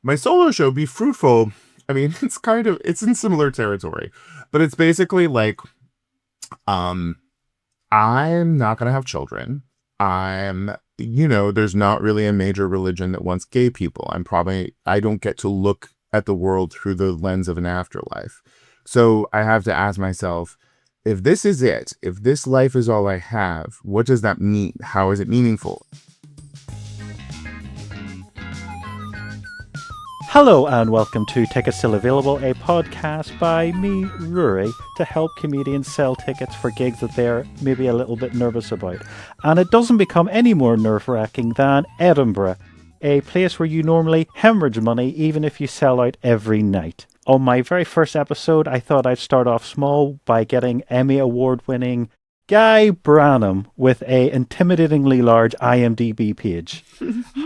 My solo show, Be Fruitful, I mean, it's in similar territory, but it's basically like, um, I'm not going to have children. There's not really a major religion that wants gay people. I don't get to look at the world through the lens of an afterlife. So I have to ask myself, if this is it, if this life is all I have, what does that mean? How is it meaningful? Hello and welcome to Tickets Still Available, a podcast by me, Rory, to help comedians sell tickets for gigs that they're maybe a little bit nervous about. And it doesn't become any more nerve-wracking than Edinburgh, a place where you normally hemorrhage money even if you sell out every night. On my very first episode, I thought I'd start off small by getting Emmy Award-winning Guy Branum with a intimidatingly large IMDb page.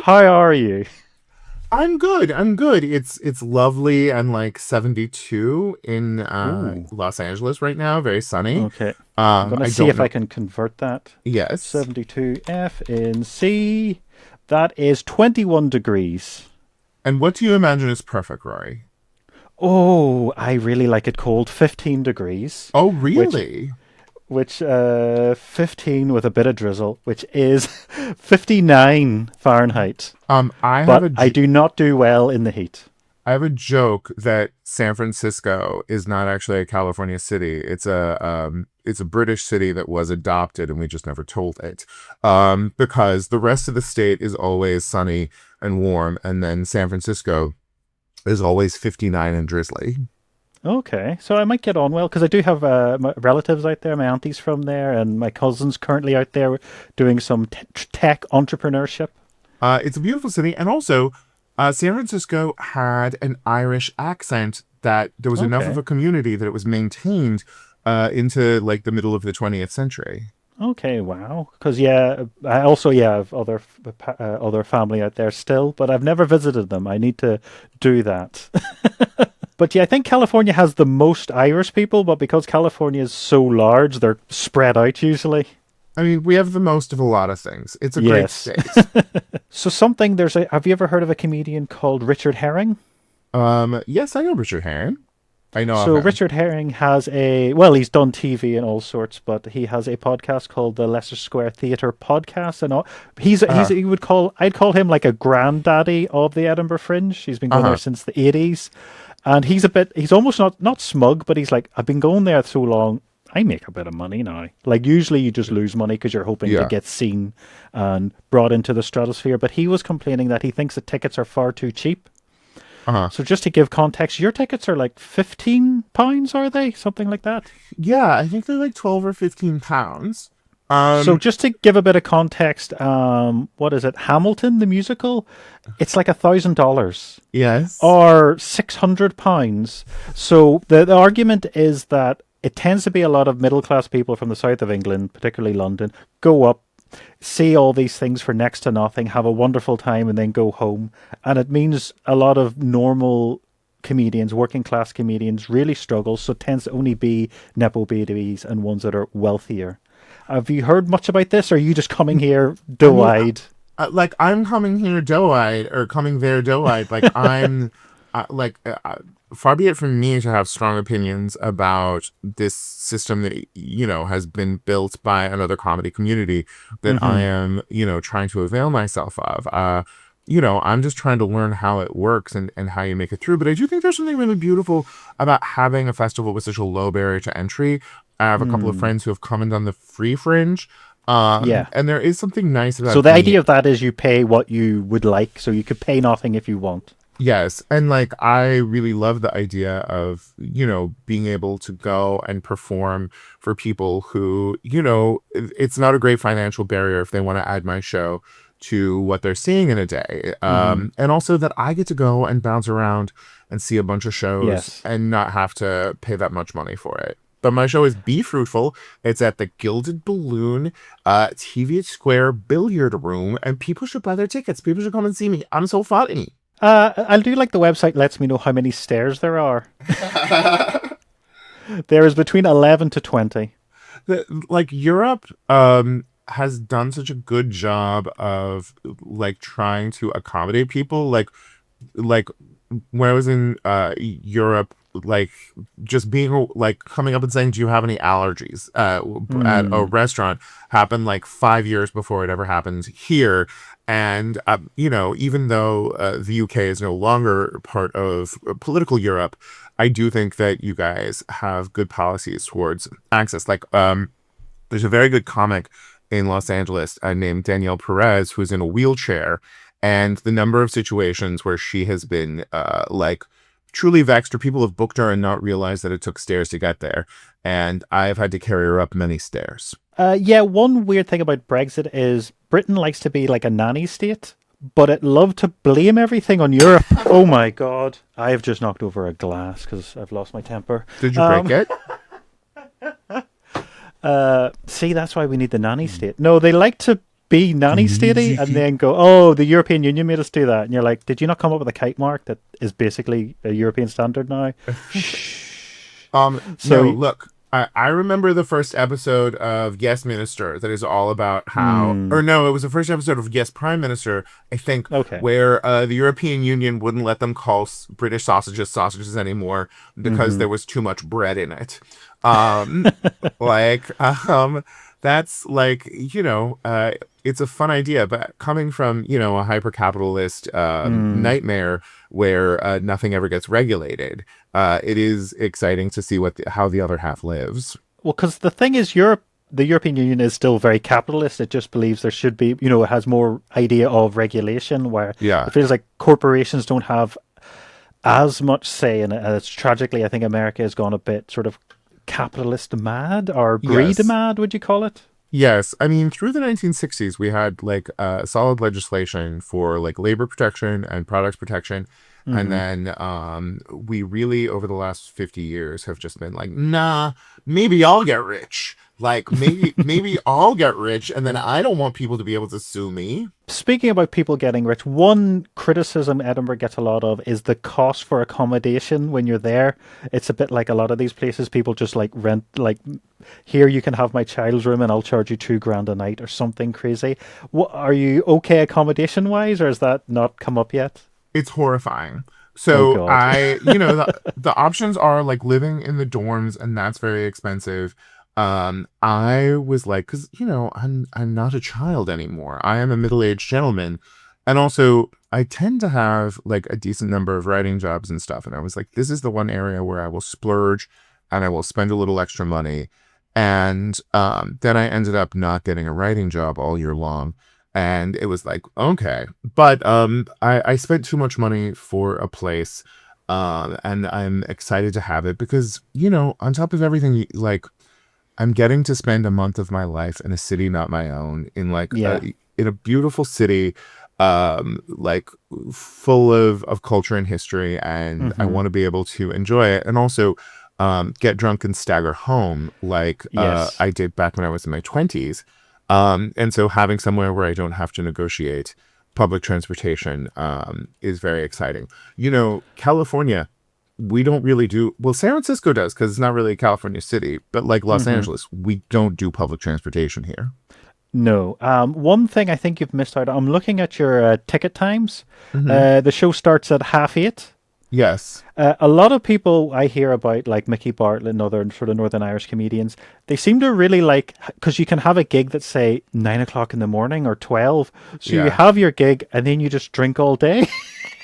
How are you? I'm good. It's lovely and like 72 in Los Angeles right now. Very sunny. Okay. I'm going to see if I can convert that. Yes. 72 F in C. That is 21 degrees. And what do you imagine is perfect, Rory? Oh, I really like it cold. 15 degrees. Oh, really? Which 15 with a bit of drizzle, which is 59 Fahrenheit. I do not do well in the heat. I have a joke that San Francisco is not actually a California city. It's a British city that was adopted, and we just never told it. Because the rest of the state is always sunny and warm, and then San Francisco is always 59 and drizzly. Okay, so I might get on well, because I do have my relatives out there, my auntie's from there, and my cousin's currently out there doing some tech entrepreneurship. It's a beautiful city, and also San Francisco had an Irish accent that there was enough of a community that it was maintained into like the middle of the 20th century. Okay, wow. Because I also have other family out there still, but I've never visited them. I need to do that. But yeah, I think California has the most Irish people, but because California is so large, they're spread out usually. I mean, we have the most of a lot of things. It's a great state. So have you ever heard of a comedian called Richard Herring? Yes, I know Richard Herring. I know. So Richard Herring has he's done TV and all sorts, but he has a podcast called the Leicester Square Theatre Podcast, and all. I'd call him like a granddaddy of the Edinburgh Fringe. He's been going there since the 80s. And he's almost not smug, but he's like, I've been going there so long, I make a bit of money now. Like, usually you just lose money because you're hoping to get seen and brought into the stratosphere. But he was complaining that he thinks the tickets are far too cheap. So just to give context, your tickets are like £15, are they? Something like that? Yeah, I think they're like 12 or 15 pounds. So just to give a bit of context, what is it? Hamilton, the musical? It's like $1,000. Yes. Or £600. So the argument is that it tends to be a lot of middle-class people from the south of England, particularly London, go up, see all these things for next to nothing, have a wonderful time, and then go home. And it means a lot of normal comedians, working class comedians, really struggle. So it tends to only be nepo babies and ones that are wealthier. Have you heard much about this, or are you just coming here doe-eyed? I'm coming here doe-eyed, or coming there doe-eyed. Like, I'm, far be it from me to have strong opinions about this system that, has been built by another comedy community that I am, trying to avail myself of. I'm just trying to learn how it works and how you make it through. But I do think there's something really beautiful about having a festival with such a low barrier to entry. I have a couple of friends who have come and done the free Fringe. And there is something nice about it. So the idea of that is you pay what you would like, so you could pay nothing if you want. Yes. And I really love the idea of, being able to go and perform for people who, it's not a great financial barrier if they want to add my show to what they're seeing in a day. And also that I get to go and bounce around and see a bunch of shows and not have to pay that much money for it. But my show is Be Fruitful. It's at the Gilded Balloon Teviot Square Billiard Room, and people should buy their tickets. People should come and see me. I'm so funny. I do like the website lets me know how many stairs there are. There is between 11 to 20. Europe has done such a good job of trying to accommodate people. when I was in Europe, like just being like coming up and saying, "Do you have any allergies?" At a restaurant happened like 5 years before it ever happened here. And even though the UK is no longer part of political Europe, I do think that you guys have good policies towards access. Like, there's a very good comic in Los Angeles named Danielle Perez, who's in a wheelchair, and the number of situations where she has been like truly vexed, or people have booked her and not realized that it took stairs to get there. And I've had to carry her up many stairs. Yeah, one weird thing about Brexit is Britain likes to be like a nanny state, but it loved to blame everything on Europe. Oh my God. I have just knocked over a glass because I've lost my temper. Did you break it? See, that's why we need the nanny state. No, they like to be nanny statey and then go, oh, the European Union made us do that. And you're like, did you not come up with a kite mark that is basically a European standard now? So look, I remember the first episode of Yes Minister that is all about how, or no, it was the first episode of Yes Prime Minister, I think, where the European Union wouldn't let them call British sausages anymore because there was too much bread in it. That's like, it's a fun idea, but coming from, a hyper-capitalist nightmare where nothing ever gets regulated, it is exciting to see how the other half lives. Well, because the thing is, the European Union is still very capitalist. It just believes there should be, it has more idea of regulation, where it feels like corporations don't have as much say in it. It's tragically, I think America has gone a bit sort of capitalist mad, or greed mad, would you call it? Yes. I mean, through the 1960s, we had like solid legislation for like labor protection and products protection. And then we really, over the last 50 years, have just been like, nah, maybe I'll get rich. Like, maybe I'll get rich, and then I don't want people to be able to sue me. Speaking about people getting rich, one criticism Edinburgh gets a lot of is the cost for accommodation when you're there. It's a bit like a lot of these places, people just like rent, like, here you can have my child's room and I'll charge you $2,000 a night or something crazy. Are you okay accommodation-wise, or has that not come up yet? It's horrifying. So the options are like living in the dorms, and that's very expensive. I was like, because I'm not a child anymore. I am a middle-aged gentleman, and also I tend to have like a decent number of writing jobs and stuff. And I was like, this is the one area where I will splurge and I will spend a little extra money. And then I ended up not getting a writing job all year long. And it was like, okay, but I spent too much money for a place, and I'm excited to have it because, on top of everything, like, I'm getting to spend a month of my life in a city not my own, in like in a beautiful city, like full of culture and history, and I want to be able to enjoy it, and also get drunk and stagger home like I did back when I was in my 20s. And so having somewhere where I don't have to negotiate public transportation is very exciting. California, we don't really do, well, San Francisco does because it's not really a California city, but like Los Angeles, we don't do public transportation here. No. One thing I think you've missed out on, I'm looking at your ticket times. The show starts at 8:30. Yes. A lot of people I hear about, like Mickey Bartlett and other sort of Northern Irish comedians, they seem to really like, because you can have a gig that's, say, 9 o'clock in the morning or 12. So you have your gig and then you just drink all day.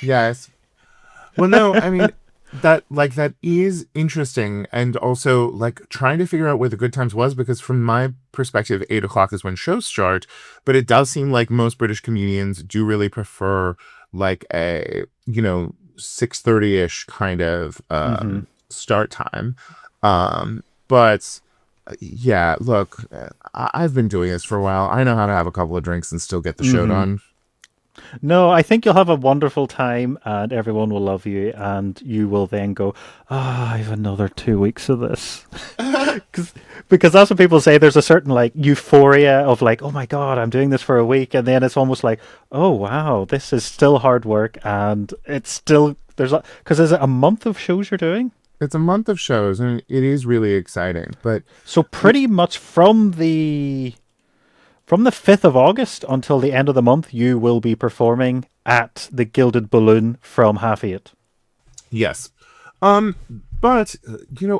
Yes. Well, no, I mean, that is interesting. And also, like, trying to figure out where the good times was, because from my perspective, 8 o'clock is when shows start. But it does seem like most British comedians do really prefer, like, a, 6:30-ish kind of start time. But yeah, look, I've been doing this for a while. I know how to have a couple of drinks and still get the show done. No, I think you'll have a wonderful time and everyone will love you, and you will then go, I have another 2 weeks of this. Because that's what people say. There's a certain like euphoria of like, oh my God, I'm doing this for a week. And then it's almost like, oh wow, this is still hard work. And it's still, because is it a month of shows you're doing? It's a month of shows and it is really exciting. But so pretty much from the 5th of August until the end of the month, you will be performing at the Gilded Balloon from 8:30. Yes. But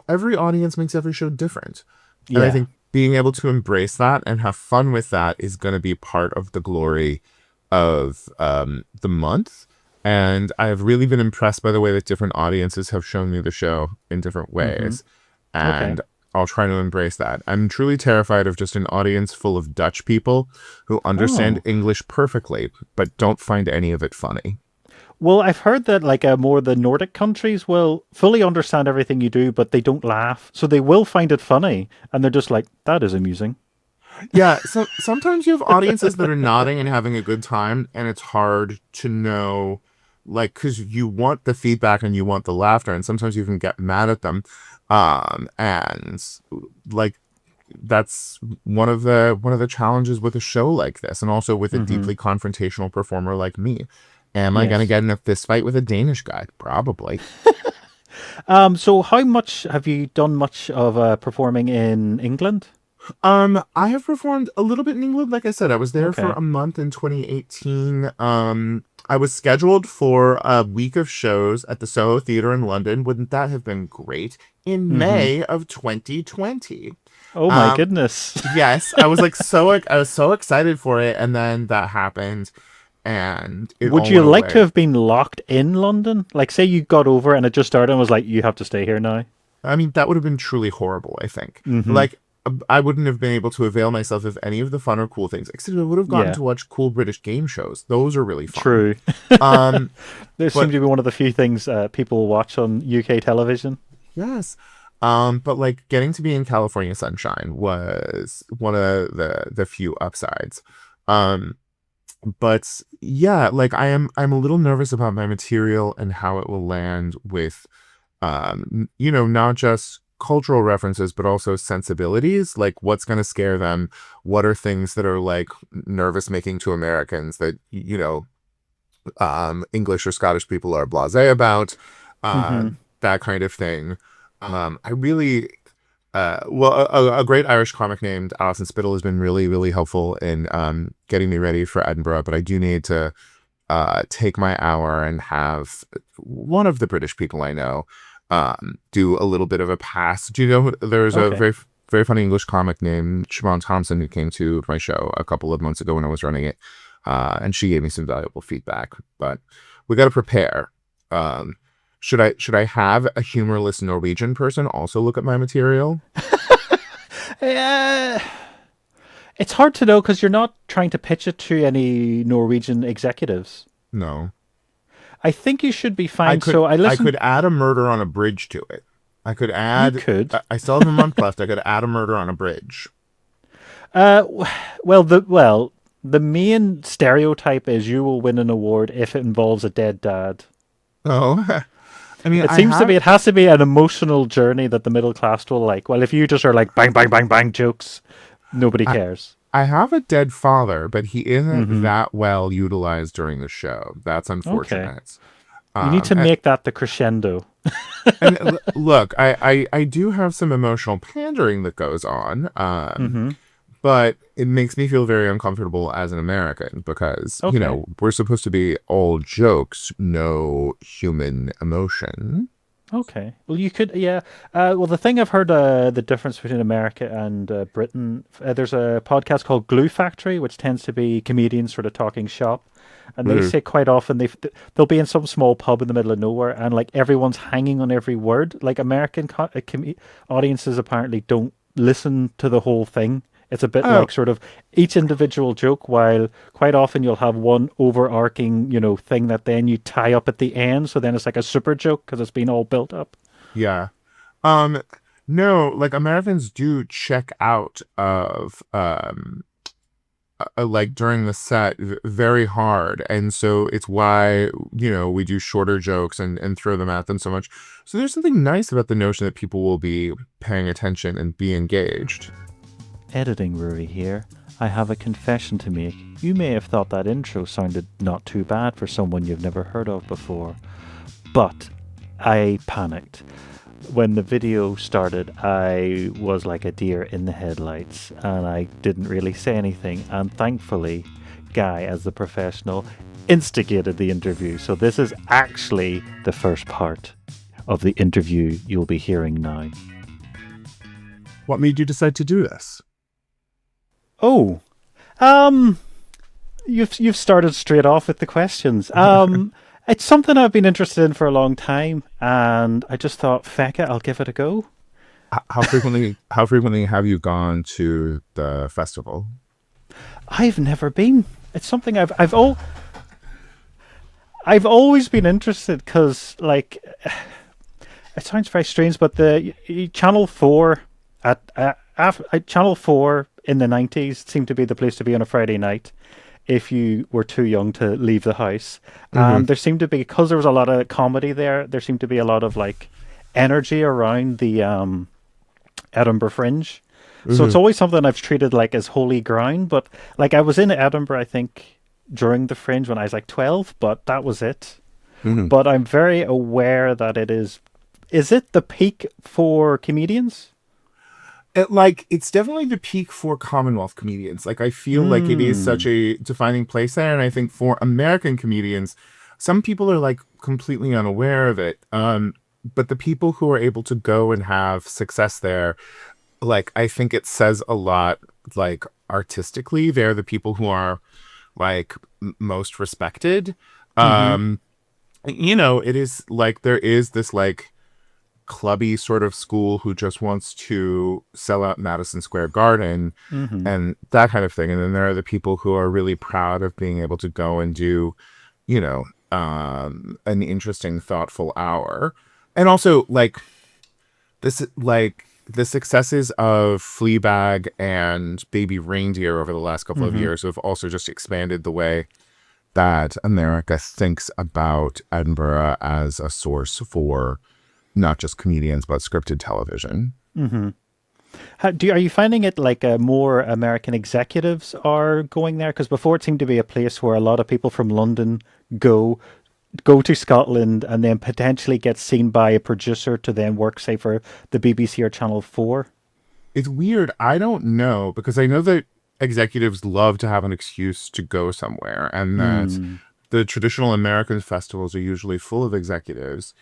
every audience makes every show different. And I Yeah. think being able to embrace that and have fun with that is going to be part of the glory of the month. And I've really been impressed by the way that different audiences have shown me the show in different Mm-hmm. ways. Okay. And I'll try to embrace that. I'm truly terrified of just an audience full of Dutch people who understand Oh. English perfectly, but don't find any of it funny. Well, I've heard that like more the Nordic countries will fully understand everything you do, but they don't laugh. So they will find it funny, and they're just like, "That is amusing." Yeah, so sometimes you have audiences that are nodding and having a good time, and it's hard to know, like, because you want the feedback and you want the laughter, and sometimes you can get mad at them, and like that's one of the challenges with a show like this, and also with a Mm-hmm. deeply confrontational performer like me. Am I gonna Yes. get in a fist fight with a Danish guy? Probably. So how much have you done much of performing in England? I have performed a little bit in England. Like I said, I was there for Okay. a month in 2018. I was scheduled for a week of shows at the Soho Theatre in London. Wouldn't that have been great? In Mm-hmm. May of 2020. Oh my Um, goodness. yes, I was so excited for it, and then that happened, and it Would all you went like to away. have been locked in London? Like, say you got over and it just started and was like, you have to stay here now. I mean, that would have been truly horrible, I think. Mm-hmm. Like, I wouldn't have been able to avail myself of any of the fun or cool things, except I would have gotten Yeah, to watch cool British game shows. Those are really fun. true. Um, This seems but to be one of the few things people watch on UK television. yes. But like getting to be in California sunshine was one of the few upsides. Um, but yeah, like I'm a little nervous about my material and how it will land with not just cultural references, but also sensibilities, like what's going to scare them, what are things that are like nervous making to Americans that, English or Scottish people are blasé about, Mm-hmm. that kind of thing. I really, a great Irish comic named Alison Spittle has been really, really helpful in getting me ready for Edinburgh, but I do need to take my hour and have one of the British people I know do a little bit of a pass. Do you know there's a Okay. very funny English comic named Siobhan Thompson who came to my show a couple of months ago when I was running it, and she gave me some valuable feedback. But we got to prepare. Um, should I have a humorless Norwegian person also look at my material? Uh, it's hard to know because you're not trying to pitch it to any Norwegian executives. No. I think you should be I fine. could So I I listened. could add a murder on a bridge to it. I could You add. could. I still have a month left. I could add a murder on a bridge. Well, the main stereotype is you will win an award if it involves a dead dad. Oh, I mean, It I seems to be. have. It has to be an emotional journey that the middle class will like. Well, if you just are like bang, bang, bang, bang jokes, nobody I, cares. I have a dead father, but he isn't Mm-hmm. that well utilized during the show. That's Okay. unfortunate. You need to And, make that the crescendo. look, I do have some emotional pandering that goes on. Mm-hmm. But it makes me feel very uncomfortable as an American because, Okay. we're supposed to be all jokes, no human emotion. Okay. Well, you could, yeah. Well, the thing I've heard, the difference between America and Britain, there's a podcast called Glue Factory, which tends to be comedians sort of talking shop, and they Ooh. say quite often they'll be in some small pub in the middle of nowhere, and like everyone's hanging on every word. Like American audiences apparently don't listen to the whole thing. It's a bit Oh, like sort of each individual joke, while quite often you'll have one overarching, thing that then you tie up at the end. So then it's like a super joke because it's been all built up. yeah. Um, no, like Americans do check out of like during the set very hard, and so it's why we do shorter jokes and throw them at them so much. So there's something nice about the notion that people will be paying attention and be engaged. Editing Rory here. I have a confession to make. You may have thought that intro sounded not too bad for someone you've never heard of before, but I panicked. When the video started, I was like a deer in the headlights and I didn't really say anything. And thankfully, Guy, as the professional, instigated the interview. So this is actually the first part of the interview you'll be hearing now. What made you decide to do this? Oh, you've started straight off with the questions. It's something I've been interested in for a long time, and I just thought, feck it, I'll give it a go. How frequently have you gone to the festival? I've never been. It's something I've always been interested, because like it sounds very strange, but the Channel 4 Channel 4 in the 90s seemed to be the place to be on a Friday night if you were too young to leave the house. There seemed to be, because there was a lot of comedy there seemed to be a lot of like energy around the Edinburgh Fringe. So it's always something I've treated like as holy ground. But like I was in Edinburgh, I think, during the Fringe when I was like 12, but that was it. But I'm very aware that it is it the peak for comedians? It's definitely the peak for Commonwealth comedians. Like, I feel like it is such a defining place there. And I think for American comedians, some people are like completely unaware of it. But the people who are able to go and have success there, like, I think it says a lot, like, artistically. They're the people who are like most respected. You know, it is like, there is this like clubby sort of school who just wants to sell out Madison Square Garden and that kind of thing. And then there are the people who are really proud of being able to go and do, you know, an interesting, thoughtful hour. And also like this, like the successes of Fleabag and Baby Reindeer over the last couple of years have also just expanded the way that America thinks about Edinburgh as a source for not just comedians, but scripted television. Are you finding it like more American executives are going there? Because before it seemed to be a place where a lot of people from London go to Scotland and then potentially get seen by a producer to then work, say, for the BBC or Channel 4. It's weird. I don't know, because I know that executives love to have an excuse to go somewhere, and that the traditional American festivals are usually full of executives.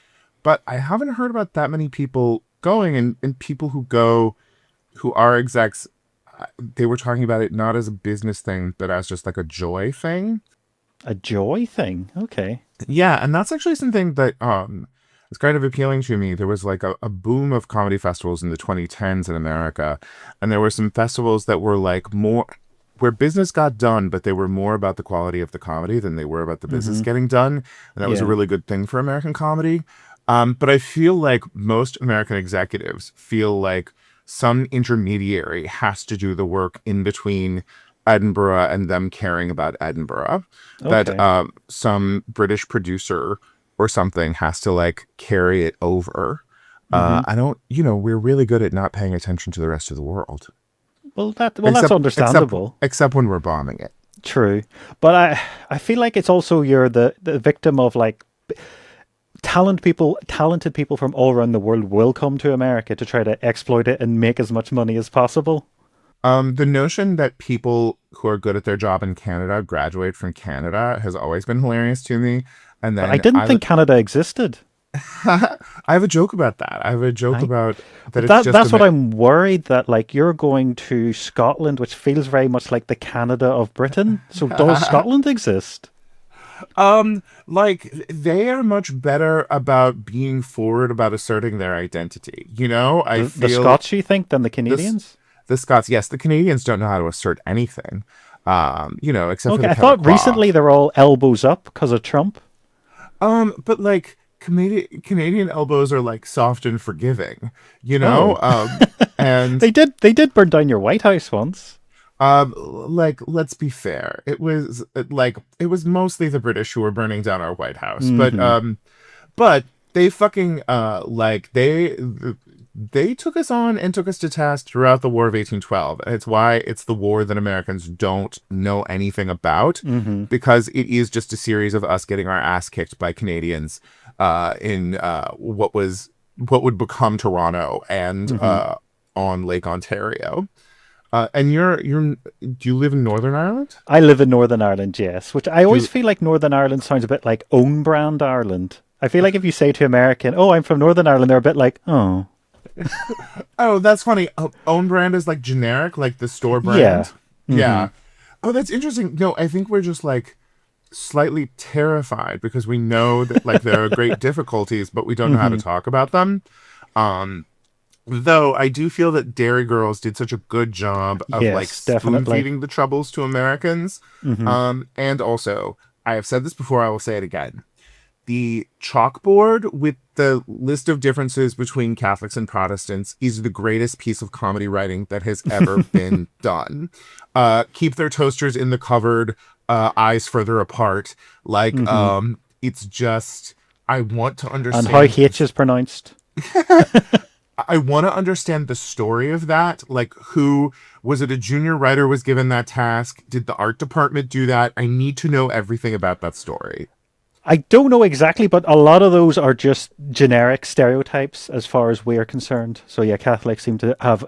But I haven't heard about that many people going, and people who go, who are execs, they were talking about it not as a business thing, but as just like a joy thing. A joy thing? Okay. Yeah, and that's actually something that is kind of appealing to me. There was like a boom of comedy festivals in the 2010s in America, and there were some festivals that were like more, where business got done, but they were more about the quality of the comedy than they were about the business getting done. And that was a really good thing for American comedy. But I feel like most American executives feel like some intermediary has to do the work in between Edinburgh and them caring about Edinburgh. Okay. That some British producer or something has to like carry it over. We're really good at not paying attention to the rest of the world. That's understandable. Except when we're bombing it. True. But I feel like it's also you're the victim of like talented people from all around the world will come to America to try to exploit it and make as much money as possible. The notion that people who are good at their job in Canada graduate from Canada has always been hilarious to me. And then I didn't think Canada existed. I have a joke about that. I have a joke about that. That's what I'm worried, that like you're going to Scotland, which feels very much like the Canada of Britain. So does Scotland exist? Like they are much better about being forward about asserting their identity. You know, the Scots, you think, than the Canadians? The Scots, yes. The Canadians don't know how to assert anything. Except for the I thought recently they're all elbows up because of Trump. But like Canadian elbows are like soft and forgiving, you know. And they did burn down your White House once. Like, let's be fair. It was mostly the British who were burning down our White House, but they fucking they took us on and took us to task throughout the War of 1812. And it's why it's the war that Americans don't know anything about, because it is just a series of us getting our ass kicked by Canadians in what would become Toronto and on Lake Ontario. And do you live in Northern Ireland? I live in Northern Ireland, yes. Which I Do always you, feel like Northern Ireland sounds a bit like own brand Ireland. I feel like if you say to American, "Oh, I'm from Northern Ireland," they're a bit like, "Oh, oh, that's funny. Own brand is like generic, like the store yeah." brand. Yeah. Oh, that's interesting. No, I think we're just like slightly terrified because we know that like there are great difficulties, but we don't know how to talk about them. Um, though I do feel that Derry Girls did such a good job of like Yes, spoon definitely. feeding the troubles to Americans. And also, I have said this before, I will say it again. The chalkboard with the list of differences between Catholics and Protestants is the greatest piece of comedy writing that has ever been done. Keep their toasters in the cupboard, eyes further apart. Like, it's just, I want to And how understand. H is pronounced. I want to understand the story of that. Like, who was it? A junior writer was given that task? Did the art department do that? I need to know everything about that story. I don't know exactly, but a lot of those are just generic stereotypes as far as we're concerned. So yeah, Catholics seem to have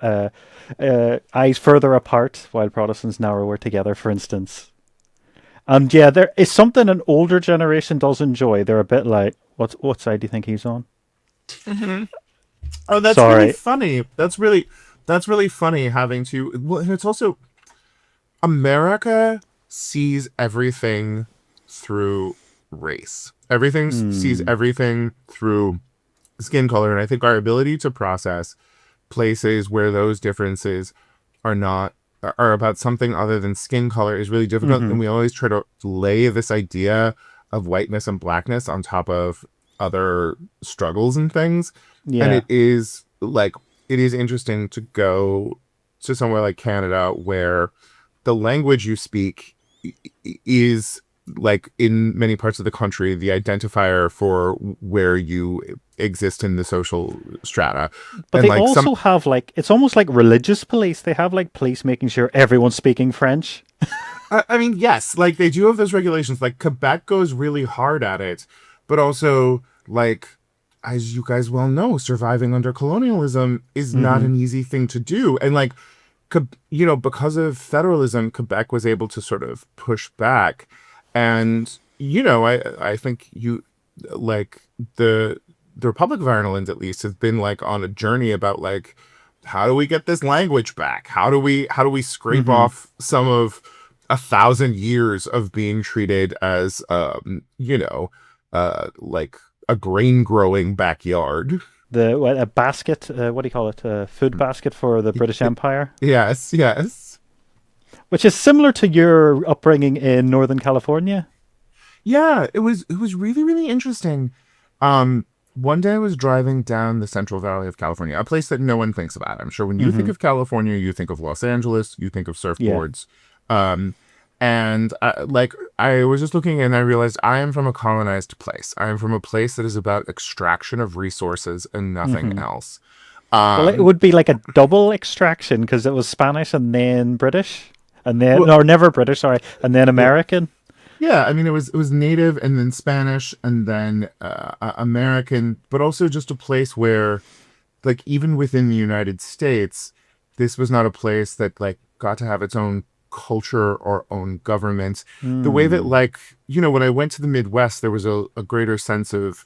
eyes further apart, while Protestants narrower together, for instance. And yeah, there is something an older generation does enjoy. They're a bit like, what side do you think he's on? Oh, that's really Sorry. funny. That's really funny having to. Well, and it's also America sees everything through race. Everything sees everything through skin color, and I think our ability to process places where those differences are not are about something other than skin color is really difficult. And we always try to lay this idea of whiteness and blackness on top of other struggles and things. And Yeah. it is interesting to go to somewhere like Canada where the language you speak is like in many parts of the country the identifier for where you exist in the social strata. But And they like also have like, it's almost like religious police. They have like police making sure everyone's speaking French. I mean, yes, like they do have those regulations. Like Quebec goes really hard at it, but also like as you guys well know, surviving under colonialism is not an easy thing to do. And like, because of federalism, Quebec was able to sort of push back. And I think like the Republic of Ireland at least has been like on a journey about like how do we get this language back? How do we scrape off some of 1,000 years of being treated as like a grain growing backyard? A basket, what do you call it? A food basket for the British Empire, Yes, yes. which is similar to your upbringing in Northern California. Yeah, it was really, really interesting. One day I was driving down the Central Valley of California, a place that no one thinks about. I'm sure when you think of California, you think of Los Angeles, you think of Yeah. surfboards. And like I was just looking and I realized I am from a colonized place. I am from a place that is about extraction of resources and nothing else. Well, it Um, would be like a double extraction because it was Spanish and then British, and then well, or never British, sorry, and then yeah, American. yeah. I mean, it was native and then Spanish and then American, but also just a place where, like, even within the United States, this was not a place that like got to have its own culture or own government. The way that Hmm. like when I went to the Midwest, there was a greater sense of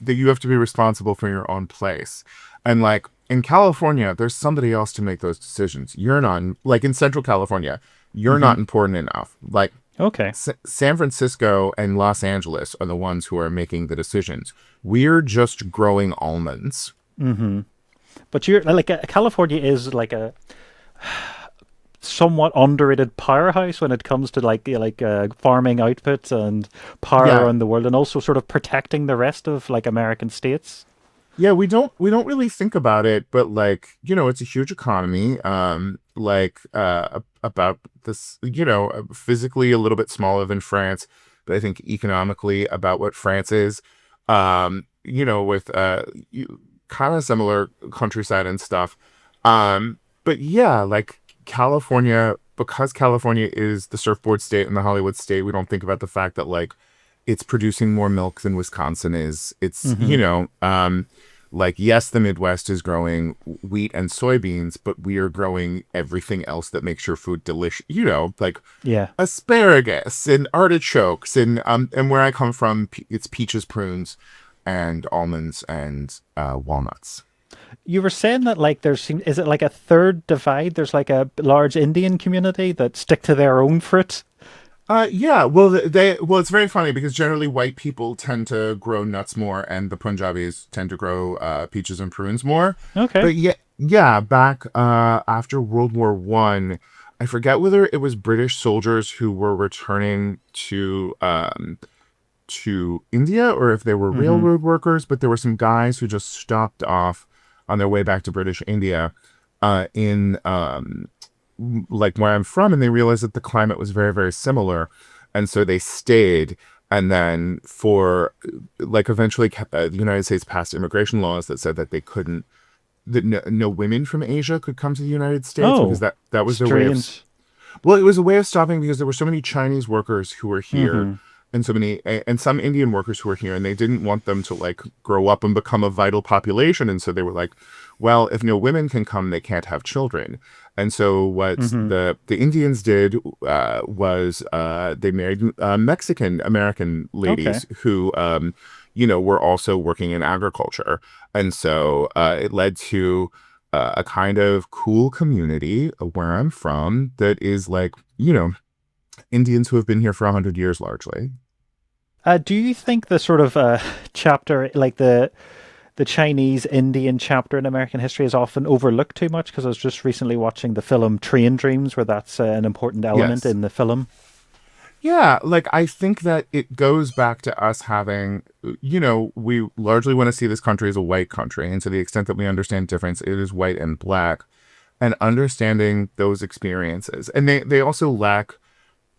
that you have to be responsible for your own place. And like in California, there's somebody else to make those decisions. You're not like in Central California, you're not important enough. Like Okay. San Francisco and Los Angeles are the ones who are making the decisions. We're just growing almonds. But you're like California is like a somewhat underrated powerhouse when it comes to farming output and power Yeah. around the world, and also sort of protecting the rest of like American states. Yeah, we don't really think about it, but like, it's a huge economy. About this, physically a little bit smaller than France, but I think economically about what France is. With kind of similar countryside and stuff. But yeah, like California, because California is the surfboard state and the Hollywood state, we don't think about the fact that like it's producing more milk than Wisconsin is. It's Like, yes, the Midwest is growing wheat and soybeans, but we are growing everything else that makes your food delicious. You know, like Yeah. asparagus and artichokes, and where I come from, it's peaches, prunes, and almonds and walnuts. You were saying that like is it like a third divide? There's like a large Indian community that stick to their own fruit. Yeah, well, it's very funny because generally white people tend to grow nuts more, and the Punjabis tend to grow peaches and prunes more. Okay. But yeah, back after World War One, I forget whether it was British soldiers who were returning to India or if they were railroad workers, but there were some guys who just stopped off on their way back to British India in like where I'm from, and they realized that the climate was very, very similar, and so they stayed. And then for like eventually the United States passed immigration laws that said that they couldn't, that no women from Asia could come to the United States because that was their way of, well, it was a way of stopping because there were so many Chinese workers who were here and so many and some Indian workers who were here, and they didn't want them to like grow up and become a vital population, and so they were like, well, if no women can come, they can't have children. And so what the Indians did was they married Mexican American ladies who were also working in agriculture, and so it led to a kind of cool community where I'm from that is like Indians who have been here for 100 years largely. Do you think the sort of chapter, like the Chinese Indian chapter in American history, is often overlooked too much? Because I was just recently watching the film Train Dreams, where that's an important element in the film. Yeah, like I think that it goes back to us having, we largely want to see this country as a white country. And to the extent that we understand difference, it is white and black. And understanding those experiences. And they also lack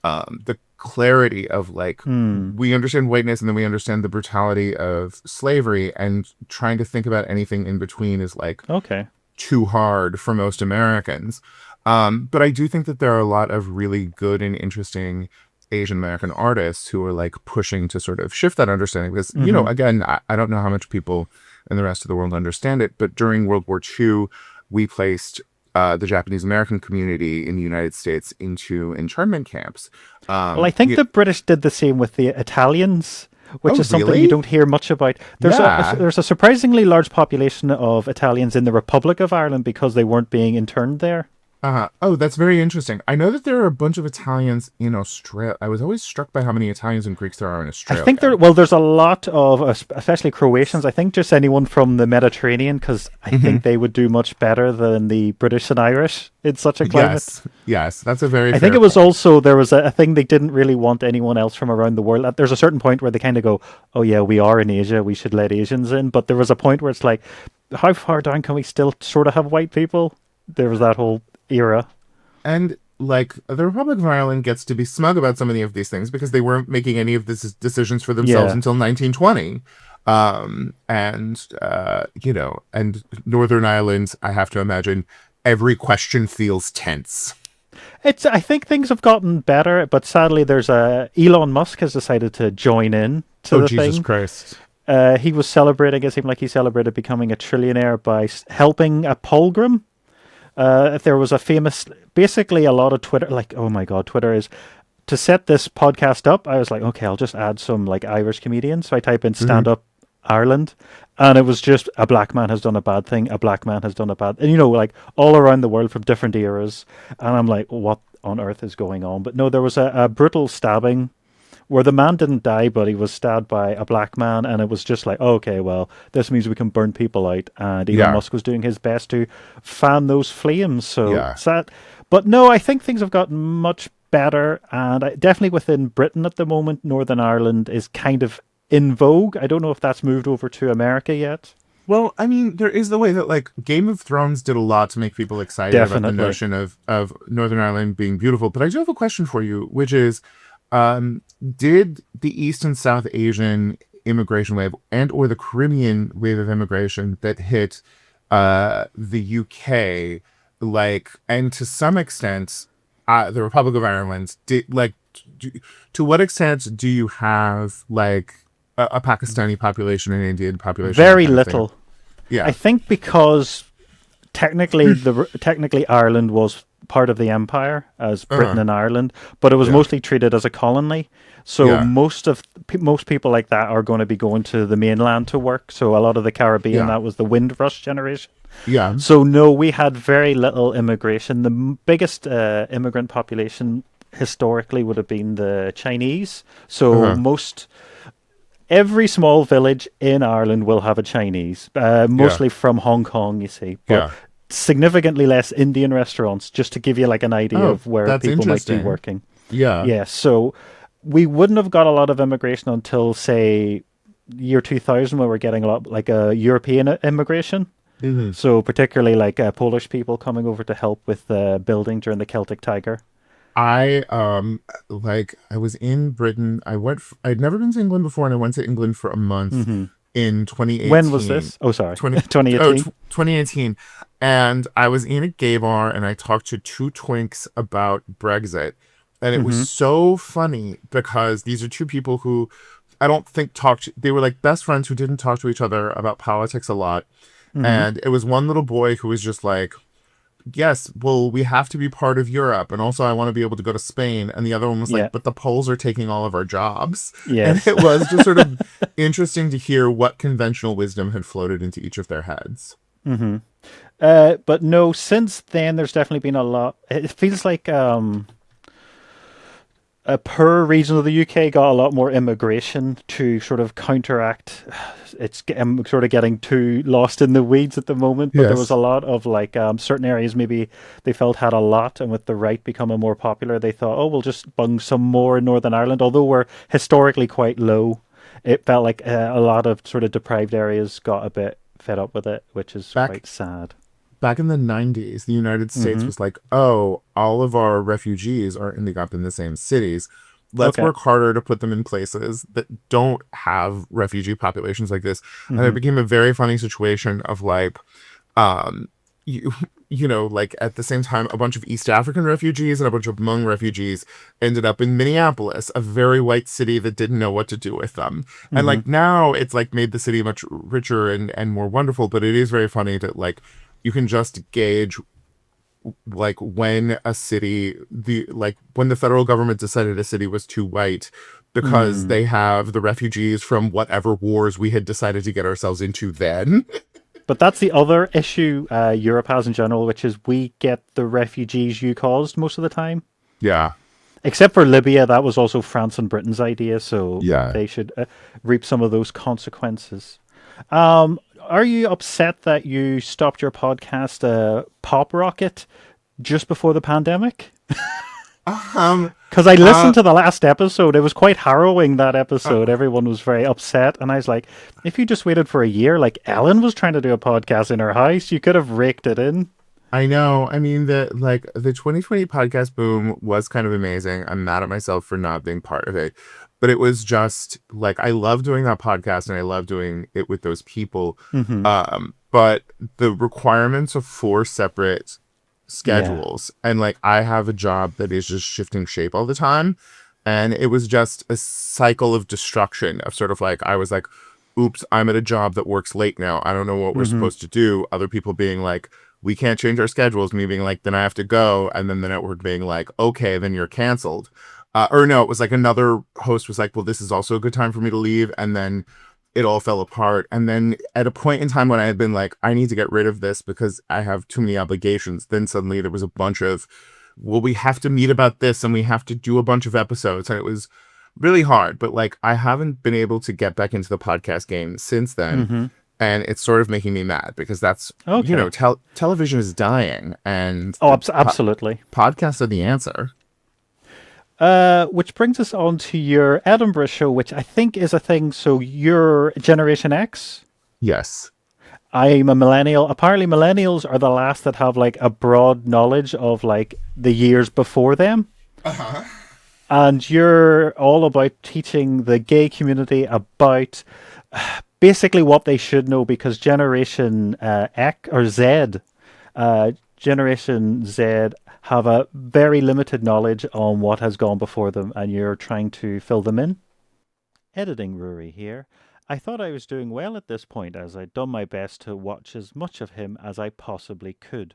the clarity of like, we understand whiteness and then we understand the brutality of slavery, and trying to think about anything in between is like too hard for most Americans. But I do think that there are a lot of really good and interesting Asian American artists who are like pushing to sort of shift that understanding because, again, I don't know how much people in the rest of the world understand it, but during World War II, we placed the Japanese American community in the United States into internment camps. Well, I think the British did the same with the Italians, which is something you don't hear much about. There's a surprisingly large population of Italians in the Republic of Ireland because they weren't being interned there. Oh, that's very interesting. I know that there are a bunch of Italians in Australia. I was always struck by how many Italians and Greeks there are in Australia. I think there's a lot of, especially Croatians. I think just anyone from the Mediterranean, because I think they would do much better than the British and Irish in such a climate. Yes, that's a very. I think it was also there was a thing they didn't really want anyone else from around the world. There's a certain point where they kind of go, "Oh yeah, we are in Asia. We should let Asians in." But there was a point where it's like, how far down can we still sort of have white people? There was that whole era. And like the Republic of Ireland gets to be smug about so many of these things because they weren't making any of these decisions for themselves until 1920. And Northern Ireland, I have to imagine every question feels tense. I think things have gotten better, but sadly there's Elon Musk has decided to join in to the Jesus thing. Christ. He was celebrating, it seemed like he celebrated becoming a trillionaire by helping a pilgrim. There was a famous, basically a lot of Twitter, like, oh my God, Twitter is, to set this podcast up, I was like, okay, I'll just add some like Irish comedians. So I type in stand up Ireland, and it was just a black man has done a bad thing, a black man has done a bad, and like all around the world from different eras. And I'm like, what on earth is going on? But no, there was a brutal stabbing where the man didn't die, but he was stabbed by a black man, and it was just like, okay, well, this means we can burn people out, and Elon Musk was doing his best to fan those flames, so sad. But no, I think things have gotten much better, and definitely within Britain at the moment, Northern Ireland is kind of in vogue. I don't know if that's moved over to America yet. Well, I mean, there is the way that, like, Game of Thrones did a lot to make people excited about the notion of Northern Ireland being beautiful, but I do have a question for you, which is, did the East and South Asian immigration wave and or the Caribbean wave of immigration that hit the UK, like, and to some extent the Republic of Ireland, to what extent do you have like a Pakistani population and Indian population? Very little. Yeah. I think because technically Ireland was part of the empire as Britain and Ireland, but it was mostly treated as a colony. So most people like that are going to be going to the mainland to work. So a lot of the Caribbean, that was the Windrush generation. Yeah. So no, we had very little immigration. The biggest immigrant population historically would have been the Chinese. So every small village in Ireland will have a Chinese, mostly from Hong Kong, you see. But significantly less Indian restaurants, just to give you like an idea of where people might be working. Yeah. Yeah, so we wouldn't have got a lot of immigration until, say, year 2000, where we're getting a lot like a European immigration. Mm-hmm. So particularly like Polish people coming over to help with building during the Celtic Tiger. I was in Britain. I'd never been to England before, and I went to England for a month in 2018. When was this? Oh, sorry. 2018. 2018. And I was in a gay bar, and I talked to two twinks about Brexit. And it was so funny because these are two people who I don't think they were like best friends who didn't talk to each other about politics a lot. And it was one little boy who was just like, yes, well, we have to be part of Europe. And also I want to be able to go to Spain. And the other one was like, but the Poles are taking all of our jobs. Yes. And it was just sort of interesting to hear what conventional wisdom had floated into each of their heads. But no, since then, there's definitely been a lot. It feels like per region of the UK got a lot more immigration to sort of counteract. It's sort of getting too lost in the weeds at the moment, but there was a lot of like certain areas maybe they felt had a lot, and with the right becoming more popular, they thought, oh, we'll just bung some more in Northern Ireland. Although we're historically quite low, it felt like a lot of sort of deprived areas got a bit fed up with it, which is quite sad. Back in the 90s, the United States was like, oh, all of our refugees are ending up in the same cities. Let's work harder to put them in places that don't have refugee populations like this. And it became a very funny situation of like, you know, like at the same time, a bunch of East African refugees and a bunch of Hmong refugees ended up in Minneapolis, a very white city that didn't know what to do with them. And like now it's like made the city much richer and more wonderful, but it is very funny that like, you can just gauge like when a city, when the federal government decided a city was too white because they have the refugees from whatever wars we had decided to get ourselves into then. But that's the other issue Europe has in general, which is we get the refugees you caused most of the time. Yeah. Except for Libya, that was also France and Britain's idea, so they should reap some of those consequences. Are you upset that you stopped your podcast, Pop Rocket, just before the pandemic? Because I listened to the last episode. It was quite harrowing, that episode. Everyone was very upset. And I was like, if you just waited for a year, like Ellen was trying to do a podcast in her house, you could have raked it in. I know. I mean, the 2020 podcast boom was kind of amazing. I'm mad at myself for not being part of it. But it was just like, I love doing that podcast and I love doing it with those people. But the requirements of 4 separate schedules and like, I have a job that is just shifting shape all the time. And it was just a cycle of destruction of sort of like, I was like, oops, I'm at a job that works late now. I don't know what we're supposed to do. Other people being like, we can't change our schedules. Me being like, then I have to go. And then the network being like, okay, then you're canceled. Or no, it was like another host was like, well, this is also a good time for me to leave. And then it all fell apart. And then at a point in time when I had been like, I need to get rid of this because I have too many obligations. Then suddenly there was a bunch of, well, we have to meet about this and we have to do a bunch of episodes. And it was really hard. But like, I haven't been able to get back into the podcast game since then. And it's sort of making me mad because that's, you know, television is dying. And absolutely. Podcasts are the answer. Which brings us on to your Edinburgh show, which I think is a thing. So you're Generation X? Yes. I'm a millennial. Apparently millennials are the last that have like a broad knowledge of like the years before them. And you're all about teaching the gay community about basically what they should know, because Generation X or Z, Generation Z have a very limited knowledge on what has gone before them, and you're trying to fill them in. Editing Rory here. I thought I was doing well at this point, as I'd done my best to watch as much of him as I possibly could.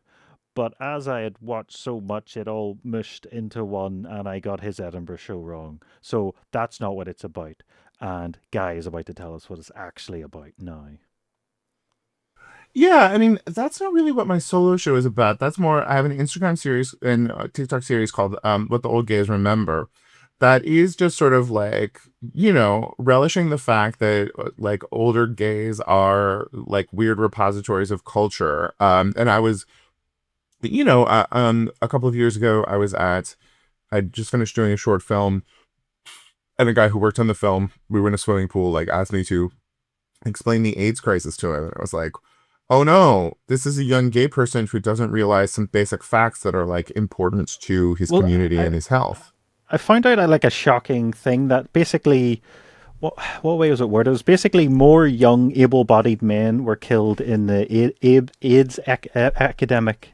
But as I had watched so much, it all mushed into one, and I got his Edinburgh show wrong. So that's not what it's about. And Guy is about to tell us what it's actually about now. Yeah, I mean, that's not really what my solo show is about. That's more, I have an Instagram series and a TikTok series called What the Old Gays Remember. That is just sort of like, relishing the fact that like older gays are like weird repositories of culture. And I was, a couple of years ago, I just finished doing a short film, and a guy who worked on the film, we were in a swimming pool, like asked me to explain the AIDS crisis to him. And I was like, oh no, this is a young gay person who doesn't realize some basic facts that are like important to his Well, community and his health. I found out like a shocking thing that basically, what way was it worded? It was basically more young, able-bodied men were killed in the AIDS academic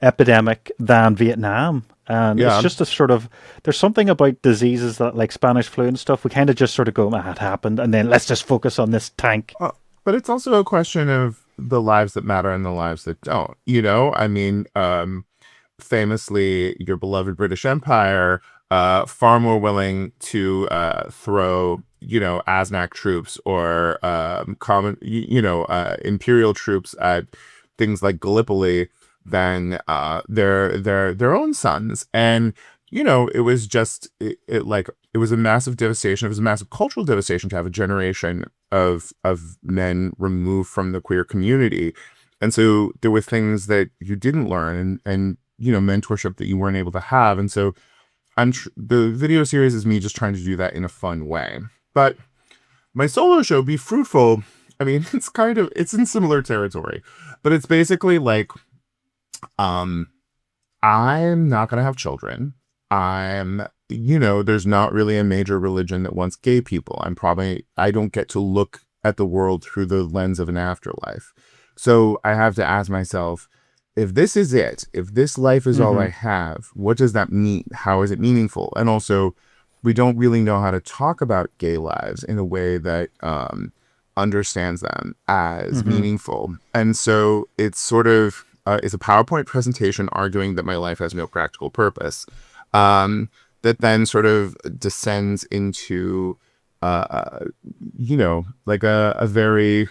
epidemic than Vietnam. And it's Yeah. just a sort of, there's something about diseases that like Spanish flu and stuff, we kind of just sort of go, ah, it happened, and then let's just focus on this tank. But it's also a question of the lives that matter and the lives that don't. I mean, famously, your beloved British Empire, far more willing to throw, ASNAC troops or imperial troops at things like Gallipoli than their own sons. And it was just it was a massive devastation. It was a massive cultural devastation to have a generation of men removed from the queer community. And so there were things that you didn't learn and mentorship that you weren't able to have. And so the video series is me just trying to do that in a fun way. But my solo show, Be Fruitful, I mean, it's in similar territory, but it's basically like, I'm not going to have children. There's not really a major religion that wants gay people. I don't get to look at the world through the lens of an afterlife. So I have to ask myself, if this is it, if this life is all I have, what does that mean? How is it meaningful? And also, we don't really know how to talk about gay lives in a way that understands them as meaningful. And so it's sort of, it's a PowerPoint presentation arguing that my life has no practical purpose. That then sort of descends into, like a very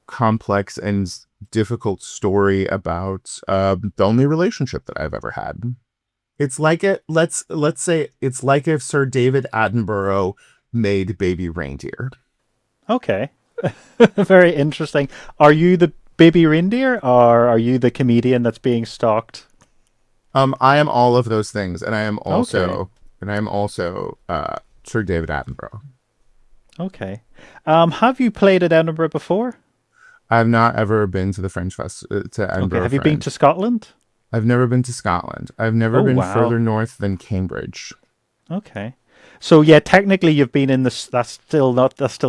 complex and difficult story about the only relationship that I've ever had. It's like let's say it's like if Sir David Attenborough made Baby Reindeer. Okay. Very interesting. Are you the baby reindeer, or are you the comedian that's being stalked? I am all of those things, and I am also Okay. Sir David Attenborough. Okay. Have you played at Edinburgh before? I've not ever been to the Fringe Fest to Okay. Edinburgh Have you been Fringe. to Scotland? I've never been to Scotland. I've never Oh, been wow. further north than Cambridge. Okay. So yeah, technically you've been in this. That's still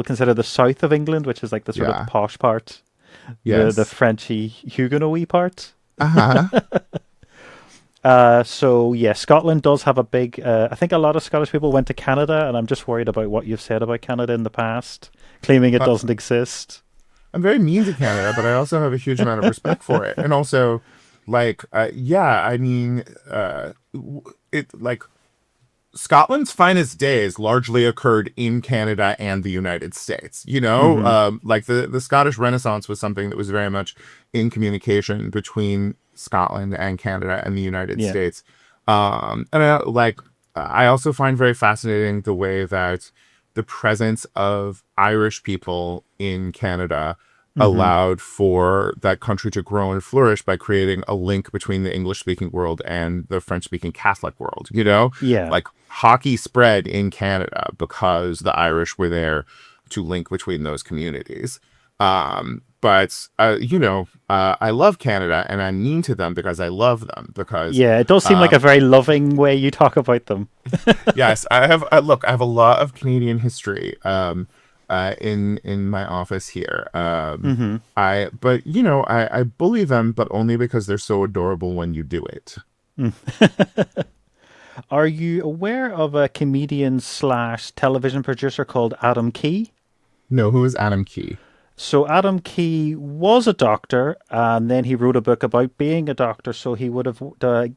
considered the south of England, which is like the sort Yeah. of posh part, the Yes. Frenchy Huguenot part. Uh-huh. So yeah, Scotland does have a big. I think a lot of Scottish people went to Canada, and I'm just worried about what you've said about Canada in the past, claiming it Uh, doesn't exist. I'm very mean to Canada, but I also have a huge amount of respect for it. And also, like, yeah, I mean, it like Scotland's finest days largely occurred in Canada and the United States. Hmm. Like the Scottish Renaissance was something that was very much in communication between Scotland and Canada and the United Yeah. States. And I also find very fascinating the way that the presence of Irish people in Canada Hmm. allowed for that country to grow and flourish by creating a link between the English speaking world and the French speaking Catholic world. Yeah. Like hockey spread in Canada because the Irish were there to link between those communities. But I love Canada, and I'm mean to them because I love them. Because Yeah. It does seem like a very loving way you talk about them. yes, I have. Look, I have a lot of Canadian history. In my office here. Hmm. I bully them, but only because they're so adorable when you do it. Are you aware of a comedian slash television producer called Adam Key? No, who is Adam Key? So Adam Key was a doctor, and then he wrote a book about being a doctor. So he would have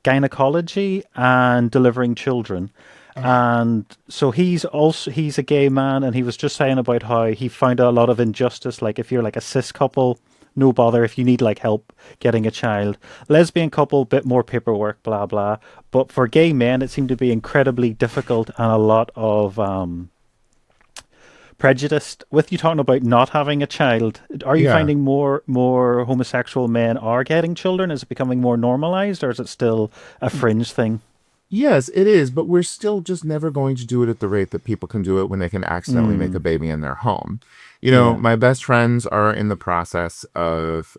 gynecology and delivering children, and so he's a gay man, and he was just saying about how he found a lot of injustice. Like if you're like a cis couple, no bother. If you need like help getting a child, lesbian couple, bit more paperwork, blah blah. But for gay men, it seemed to be incredibly difficult and a lot of prejudiced. With you talking about not having a child, are you Yeah. finding more homosexual men are getting children? Is it becoming more normalized, or is it still a fringe thing? Yes, it is, but we're still just never going to do it at the rate that people can do it when they can accidentally make a Mm, baby in their home. yeah. My best friends are in the process of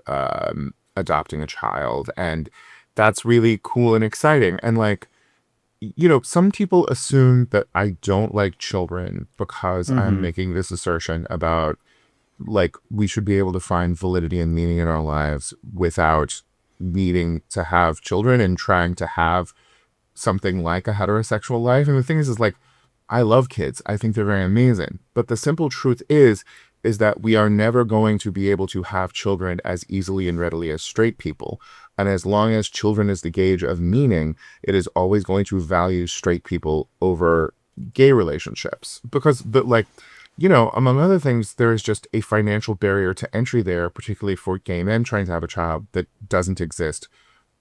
adopting a child, and that's really cool and exciting. And like, some people assume that I don't like children because I'm Mm-hmm. making this assertion about like we should be able to find validity and meaning in our lives without needing to have children and trying to have something like a heterosexual life. And the thing is like, I love kids. I think they're very amazing. But the simple truth is that we are never going to be able to have children as easily and readily as straight people. And as long as children is the gauge of meaning, it is always going to value straight people over gay relationships. But like, among other things, there is just a financial barrier to entry there, particularly for gay men trying to have a child that doesn't exist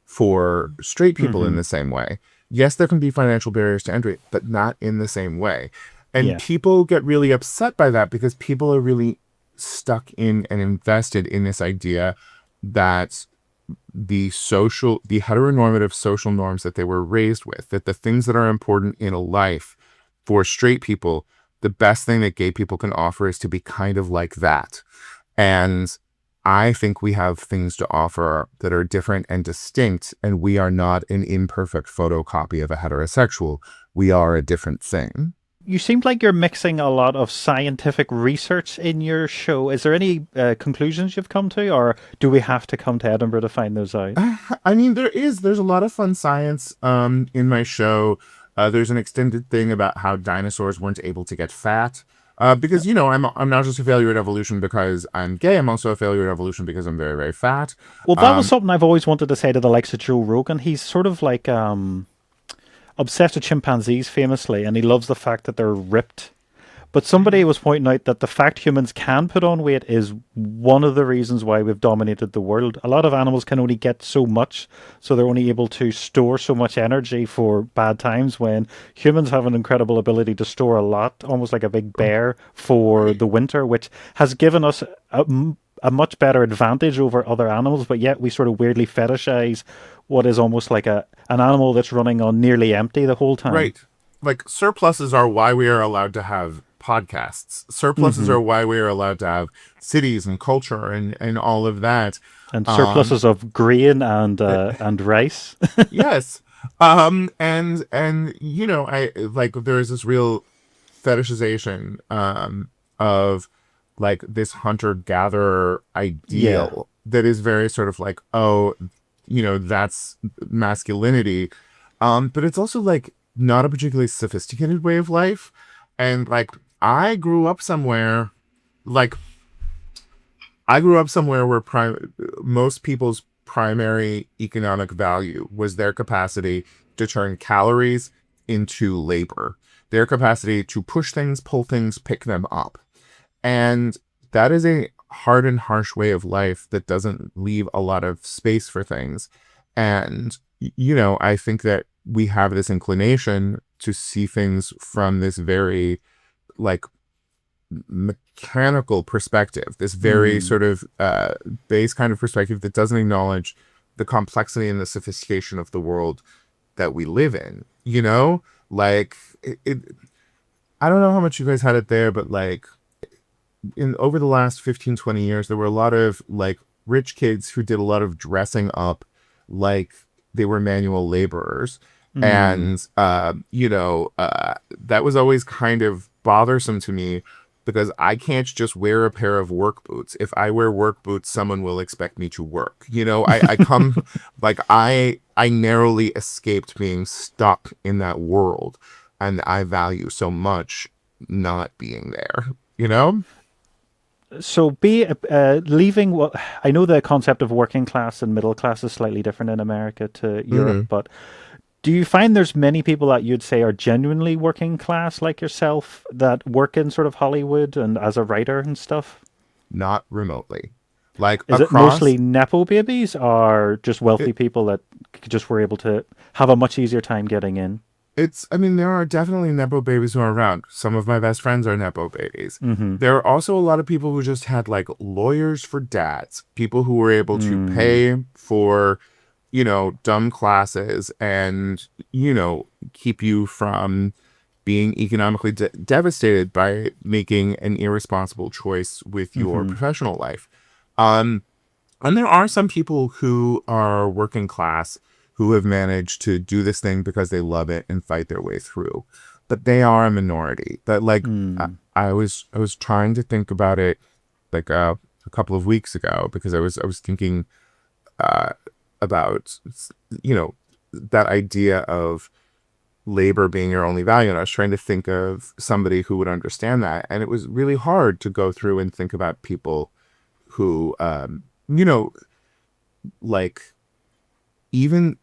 for straight people in Mm-hmm. the same way. Yes, there can be financial barriers to entry, but not in the same way. And Yeah. people get really upset by that because people are really stuck in and invested in this idea that the heteronormative social norms that they were raised with, that the things that are important in a life for straight people, the best thing that gay people can offer is to be kind of like that. And I think we have things to offer that are different and distinct, and we are not an imperfect photocopy of a heterosexual. We are a different thing. You seem like you're mixing a lot of scientific research in your show. Is there any conclusions you've come to, or do we have to come to Edinburgh to find those out? I mean, there's a lot of fun science in my show. There's an extended thing about how dinosaurs weren't able to get fat. Because I'm not just a failure at evolution because I'm gay. I'm also a failure at evolution because I'm very very fat. Well, that was Um, something I've always wanted to say to the likes of Joe Rogan. He's sort of like obsessed with chimpanzees famously, and he loves the fact that they're ripped. But somebody was pointing out that the fact humans can put on weight is one of the reasons why we've dominated the world. A lot of animals can only get so much, so they're only able to store so much energy for bad times, when humans have an incredible ability to store a lot, almost like a big bear, for right. the winter, which has given us a much better advantage over other animals, but yet we sort of weirdly fetishize what is almost like an animal that's running on nearly empty the whole time. Right. Like surpluses are why we are allowed to have podcasts. Surpluses Hmm. are why we are allowed to have cities and culture and all of that. And Um, surpluses of grain uh, and rice. yes. And I like there is this real fetishization of like this hunter gatherer Yeah. ideal that is very sort of like, oh, that's masculinity. But it's also like not a particularly sophisticated way of life. And like I grew up somewhere like I grew up somewhere where most people's primary economic value was their capacity to turn calories into labor, their capacity to push things, pull things, pick them up. And that is a hard and harsh way of life that doesn't leave a lot of space for things. And, I think that we have this inclination to see things from this very, like, mechanical perspective, this very Mm. sort of base kind of perspective that doesn't acknowledge the complexity and the sophistication of the world that we live in. Like I don't know how much you guys had it there, but like in over the last 15, 20 years, there were a lot of like rich kids who did a lot of dressing up like they were manual laborers. Mm. And, that was always kind of bothersome to me because I can't just wear a pair of work boots. If I wear work boots, someone will expect me to work. I come like I narrowly escaped being stuck in that world, and I value so much not being there, you know? So leaving what I know the concept of working class and middle class is slightly different in America to Europe, but do you find there's many people that you'd say are genuinely working class like yourself that work in sort of Hollywood and as a writer and stuff? Not remotely. Like Is it across mostly nepo babies or just wealthy people that just were able to have a much easier time getting in? I mean, there are definitely Nepo babies who are around. Some of my best friends are Nepo babies. There are also a lot of people who just had like lawyers for dads, people who were able to pay for, dumb classes and, keep you from being economically devastated by making an irresponsible choice with your professional life. And there are some people who are working class who have managed to do this thing because they love it and fight their way through. But they are a minority. That I was trying to think about it like a couple of weeks ago because I was thinking about that idea of labor being your only value, and I was trying to think of somebody who would understand that, and it was really hard to go through and think about people who like even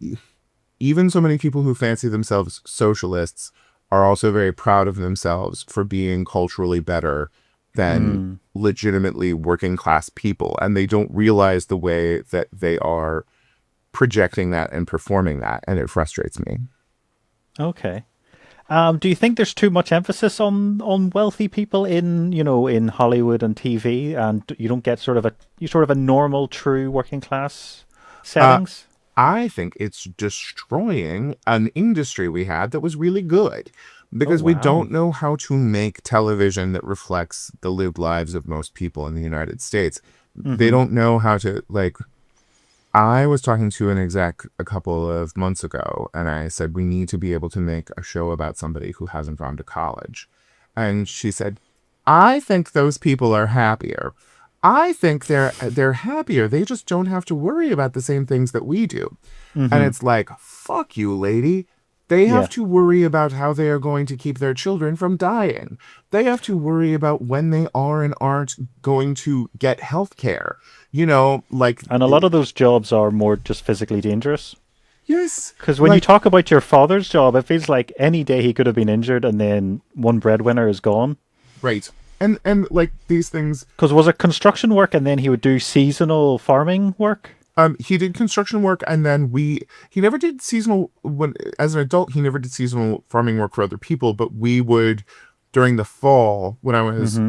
so many people who fancy themselves socialists are also very proud of themselves for being culturally better than legitimately working class people. And they don't realize the way that they are projecting that and performing that. And it frustrates me. Okay. Do you think there's too much emphasis on wealthy people in Hollywood and TV, and you don't get sort of a normal, true working class settings? I think it's destroying an industry we had that was really good because we don't know how to make television that reflects the lived lives of most people in the United States. They don't know how to, I was talking to an exec a couple of months ago, and I said, we need to be able to make a show about somebody who hasn't gone to college. And she said, I think those people are happier. I think they're happier. They just don't have to worry about the same things that we do. And it's like, fuck you, lady. They have to worry about how they are going to keep their children from dying. They have to worry about when they are and aren't going to get health care. And a lot of those jobs are more just physically dangerous. Yes. Because when you talk about your father's job, it feels like any day he could have been injured and then one breadwinner is gone. Right. And these things. Because was it construction work and then he would do seasonal farming work? He did construction work, and then he never did seasonal, as an adult, he never did seasonal farming work for other people, but we would, during the fall, when I was,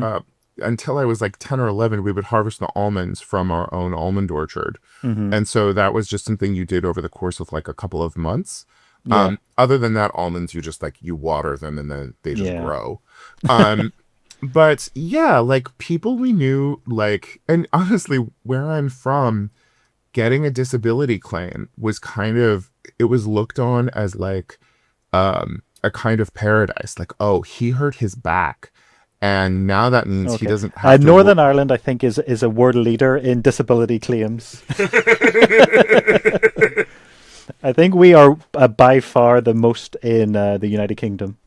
until I was like 10 or 11, we would harvest the almonds from our own almond orchard. And so that was just something you did over the course of like a couple of months. Other than that, almonds, you just you water them and then they just grow. But yeah, people we knew, and honestly, where I'm from, getting a disability claim was it was looked on as a kind of paradise. Oh, he hurt his back, and now that means he doesn't have to Northern Ireland, I think, is a world leader in disability claims. I think we are by far the most in the United Kingdom.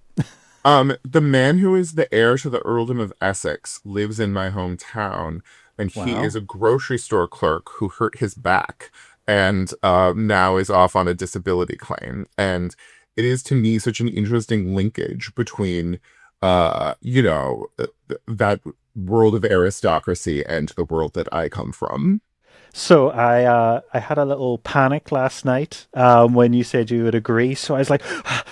The man who is the heir to the earldom of Essex lives in my hometown, and he is a grocery store clerk who hurt his back and now is off on a disability claim. And it is, to me, such an interesting linkage between, that world of aristocracy and the world that I come from. So I had a little panic last night when you said you would agree. So I was like,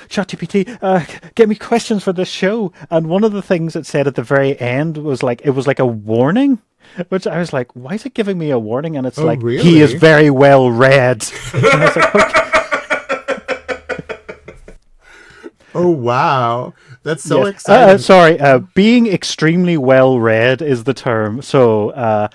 ChatGPT, get me questions for this show. And one of the things it said at the very end was it was like a warning, which I was like, why is it giving me a warning? And it's really? He is very well read. And I was like, okay. Oh, wow. That's so exciting. Being extremely well read is the term. So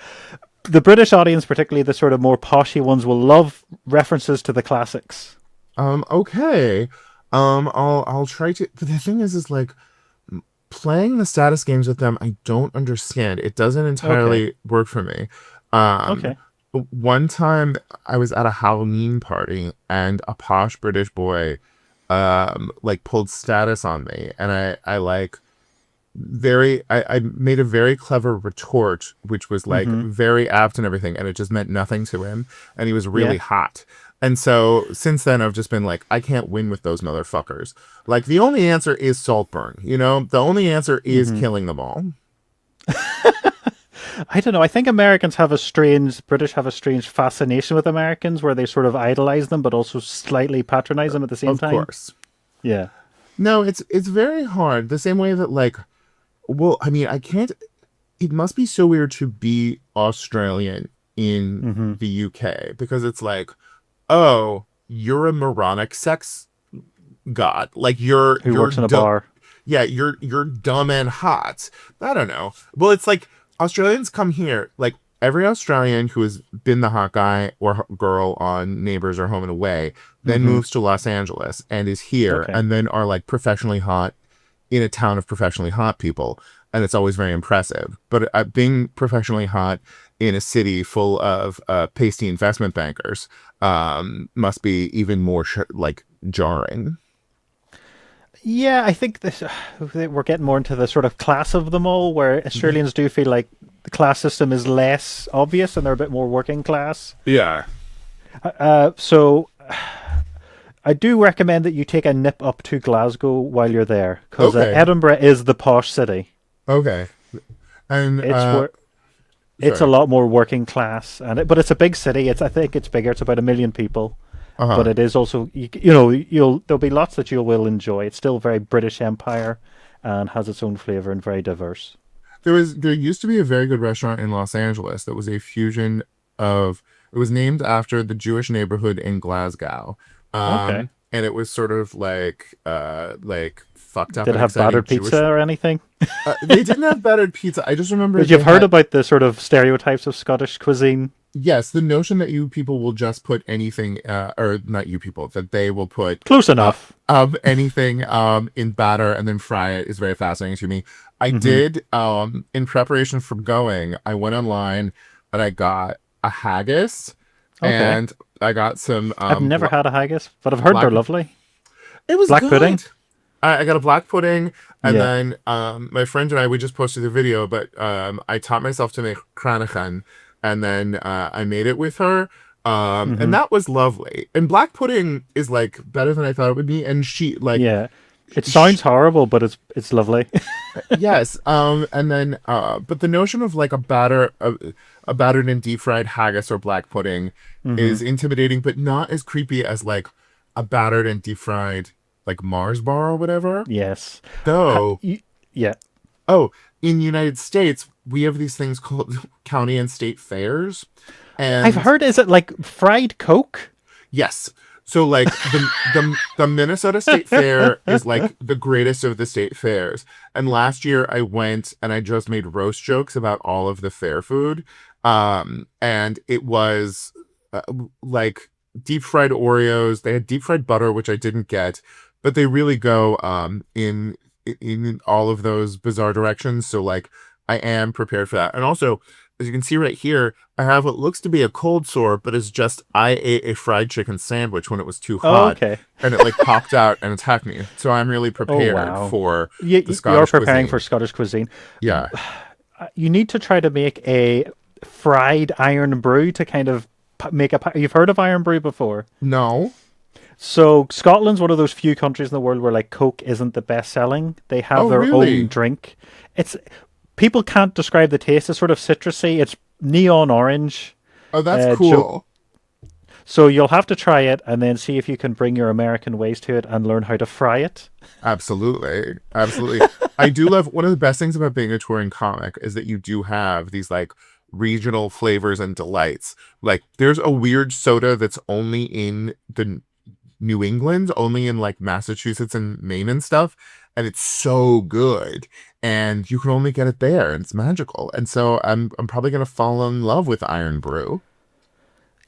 the British audience, particularly the sort of more poshy ones, will love references to the classics. Okay. I'll try to, but the thing is playing the status games with them, I don't understand. It doesn't entirely work for me. Okay. One time I was at a Halloween party and a posh British boy pulled status on me, and I I made a very clever retort, which was like Mm-hmm. very apt and everything, and it just meant nothing to him, and he was really Yeah. hot. And so since then, I've just been like, I can't win with those motherfuckers. Like, the only answer is Saltburn, you know? The only answer is Mm-hmm. killing them all. I don't know. I think British have a strange fascination with Americans where they sort of idolize them, but also slightly patronize them at the same Of time. course. Yeah. No, it's very hard. The same way that, like, well, I mean, I can't. It must be so weird to be Australian in Mm-hmm. the UK because it's like, oh, you're a moronic sex god. Like, Who works in a bar. yeah, you're dumb and hot. I don't know. Well, it's like Australians come here, like every Australian who has been the hot guy or girl on Neighbours or Home and Away, then Mm-hmm. moves to Los Angeles and is here, Okay. and then are like professionally hot in a town of professionally hot people, and it's always very impressive. But being professionally hot in a city full of pasty investment bankers must be even more like jarring. Yeah, I think this we're getting more into the sort of class of them all, where Australians do feel like the class system is less obvious and they're a bit more working class. Yeah. So I do recommend that you take a nip up to Glasgow while you're there, because Okay. Edinburgh is the posh city. Okay. And It's where it's a sorry. lot more working class, but it's a big city. I think it's bigger. It's about 1 million people. Uh-huh. But it is also, you know, there'll be lots that you will enjoy. It's still very British Empire and has its own flavor and very diverse. There used to be a very good restaurant in Los Angeles that was a fusion of, it was named after the Jewish neighborhood in Glasgow. Okay. And it was sort of like fucked up Did it and have exciting battered Jewish. pizza or anything? They didn't have battered pizza. I just remember But they you've heard had, about the sort of stereotypes of Scottish cuisine. yes, the notion that you people will just put anything, or not you people, that they will put Close enough. anything in batter and then fry it is very fascinating to me. I Mm-hmm. did in preparation for going, I went online and I got a haggis Okay. and I got some I've never had a haggis, but I've heard black, they're lovely. it was Black pudding? good. I got a black pudding, and Yeah. then my friend and I, we just posted the video, but I taught myself to make cranachen, and then I made it with her, and Mm-hmm. that was lovely. And black pudding is like better than I thought it would be, and she like Yeah. It sounds horrible, but it's lovely. yes, and then but the notion of like a battered and deep fried haggis or black pudding Mm-hmm. is intimidating, but not as creepy as like a battered and deep fried like Mars bar or whatever. Yes. Though, Yeah. oh, in the United States, we have these things called county and state fairs. And I've heard, is it like fried Coke? yes. So like the Minnesota State Fair is like the greatest of the state fairs. And last year I went and I just made roast jokes about all of the fair food. And it was uh, like deep fried Oreos. They had deep fried butter, which I didn't get, but they really go in all of those bizarre directions. So like I am prepared for that. And also, as you can see right here, I have what looks to be a cold sore, but it's just I ate a fried chicken sandwich when it was too Oh, hot, okay. and it like popped out and attacked me. So I'm really prepared wow. for You, the you're Scottish preparing cuisine. for Scottish cuisine. Yeah. You need to try to make a fried iron brew to kind of make a. You've heard of iron brew before? No. So Scotland's one of those few countries in the world where like Coke isn't the best selling. They have Oh, their really? own drink. It's people can't describe the taste. It's sort of citrusy. It's neon orange. Oh, that's Uh, cool. So you'll have to try it and then see if you can bring your American ways to it and learn how to fry it. Absolutely. Absolutely. I do love, one of the best things about being a touring comic is that you do have these like regional flavors and delights. Like there's a weird soda that's only in the New England, only in like Massachusetts and Maine and stuff, and it's so good. And you can only get it there, and it's magical. And so I'm probably gonna fall in love with Iron Brew.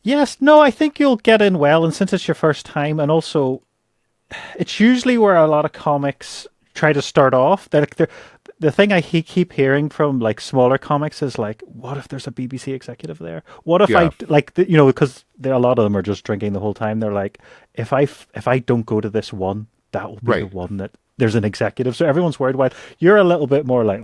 Yes, no, I think you'll get in well, and since it's your first time, and also it's usually where a lot of comics try to start off. The thing I keep hearing from like smaller comics is like, what if there's a BBC executive there? What if Yeah. because a lot of them are just drinking the whole time. They're like, if I don't go to this one, that will be the Right. one that there's an executive, so everyone's worried. While you're a little bit more like,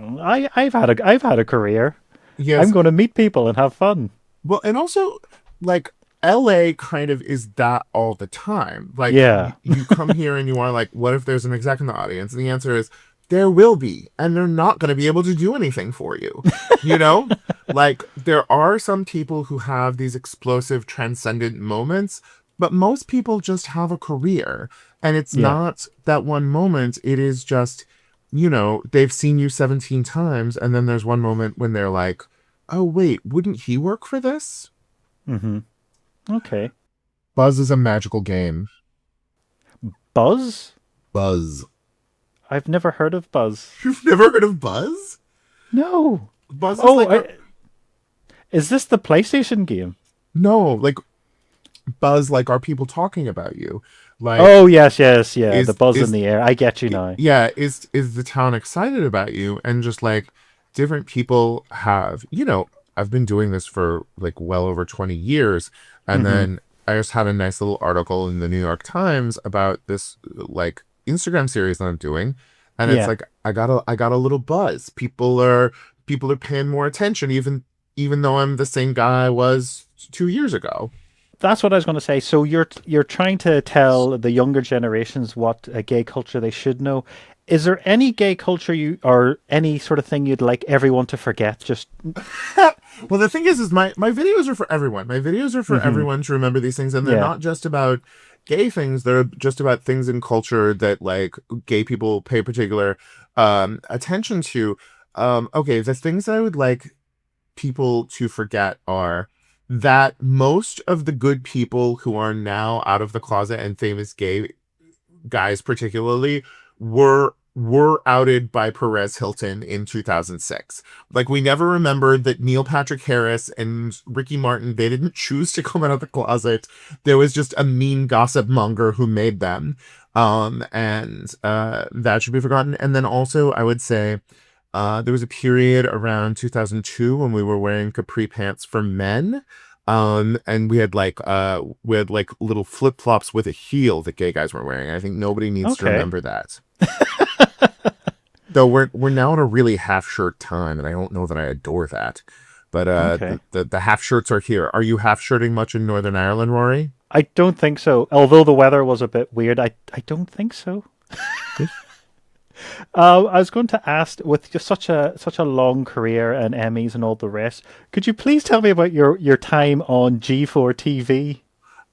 I've had a career. I'm Yes. going to meet people and have fun. Well, and also, like, LA kind of is that all the time. Like, Yeah. you come here and you are like, what if there's an exec in the audience? And the answer is, there will be, and they're not going to be able to do anything for you. You know? Like, there are some people who have these explosive, transcendent moments, but most people just have a career. And it's Yeah. not that one moment, it is just, they've seen you 17 times, and then there's one moment when they're like, oh, wait, wouldn't he work for this? Mm-hmm. Okay. Buzz is a magical game. Buzz? Buzz. I've never heard of Buzz. You've never heard of Buzz? No. Buzz is Oh, like is this the PlayStation game? no, like Buzz, like, are people talking about you? Like, Oh, yes, yes, yeah. The buzz is in the air. I get you now. yeah, is the town excited about you? And just like different people have, I've been doing this for like well over 20 years, and Mm-hmm. then I just had a nice little article in the New York Times about this like Instagram series that I'm doing, and it's Yeah. like I got a little buzz. People are paying more attention, even though I'm the same guy I was 2 years ago. That's what I was going to say. So you're trying to tell the younger generations what a gay culture they should know. Is there any gay culture or any sort of thing you'd like everyone to forget? Just Well, the thing is my videos are for everyone. My videos are for Mhm. everyone to remember these things, and they're Yeah. not just about gay things. They're just about things in culture that like gay people pay particular attention to. Okay, the things that I would like people to forget are that most of the good people who are now out of the closet and famous gay guys particularly were outed by Perez Hilton in 2006. Like, we never remembered that Neil Patrick Harris and Ricky Martin, they didn't choose to come out of the closet. There was just a mean gossip monger who made them. And that should be forgotten. And then also I would say there was a period around 2002 when we were wearing capri pants for men. And we had like little flip flops with a heel that gay guys were wearing. I think nobody needs to Okay. remember that. Though we're now in a really half shirt time, and I don't know that I adore that. But Okay. the half shirts are here. Are you half shirting much in Northern Ireland, Rory? I don't think so. Although the weather was a bit weird, I don't think so. I was going to ask, with just such a long career and Emmys and all the rest, could you please tell me about your time on G4 TV?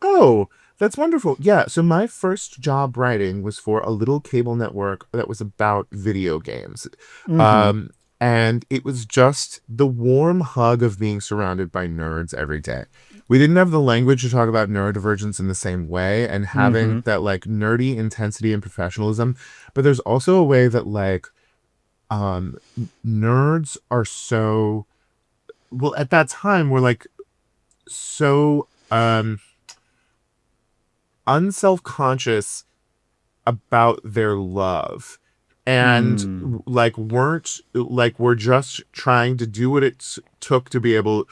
Oh, that's wonderful. Yeah, so my first job writing was for a little cable network that was about video games. Mm-hmm. Um, and it was just the warm hug of being surrounded by nerds every day. We didn't have the language to talk about neurodivergence in the same way, and having Mm-hmm. that like nerdy intensity and professionalism. But there's also a way that like nerds are so well at that time were like so unself-conscious about their love, Mm. and like weren't like were just trying to do what it took to be able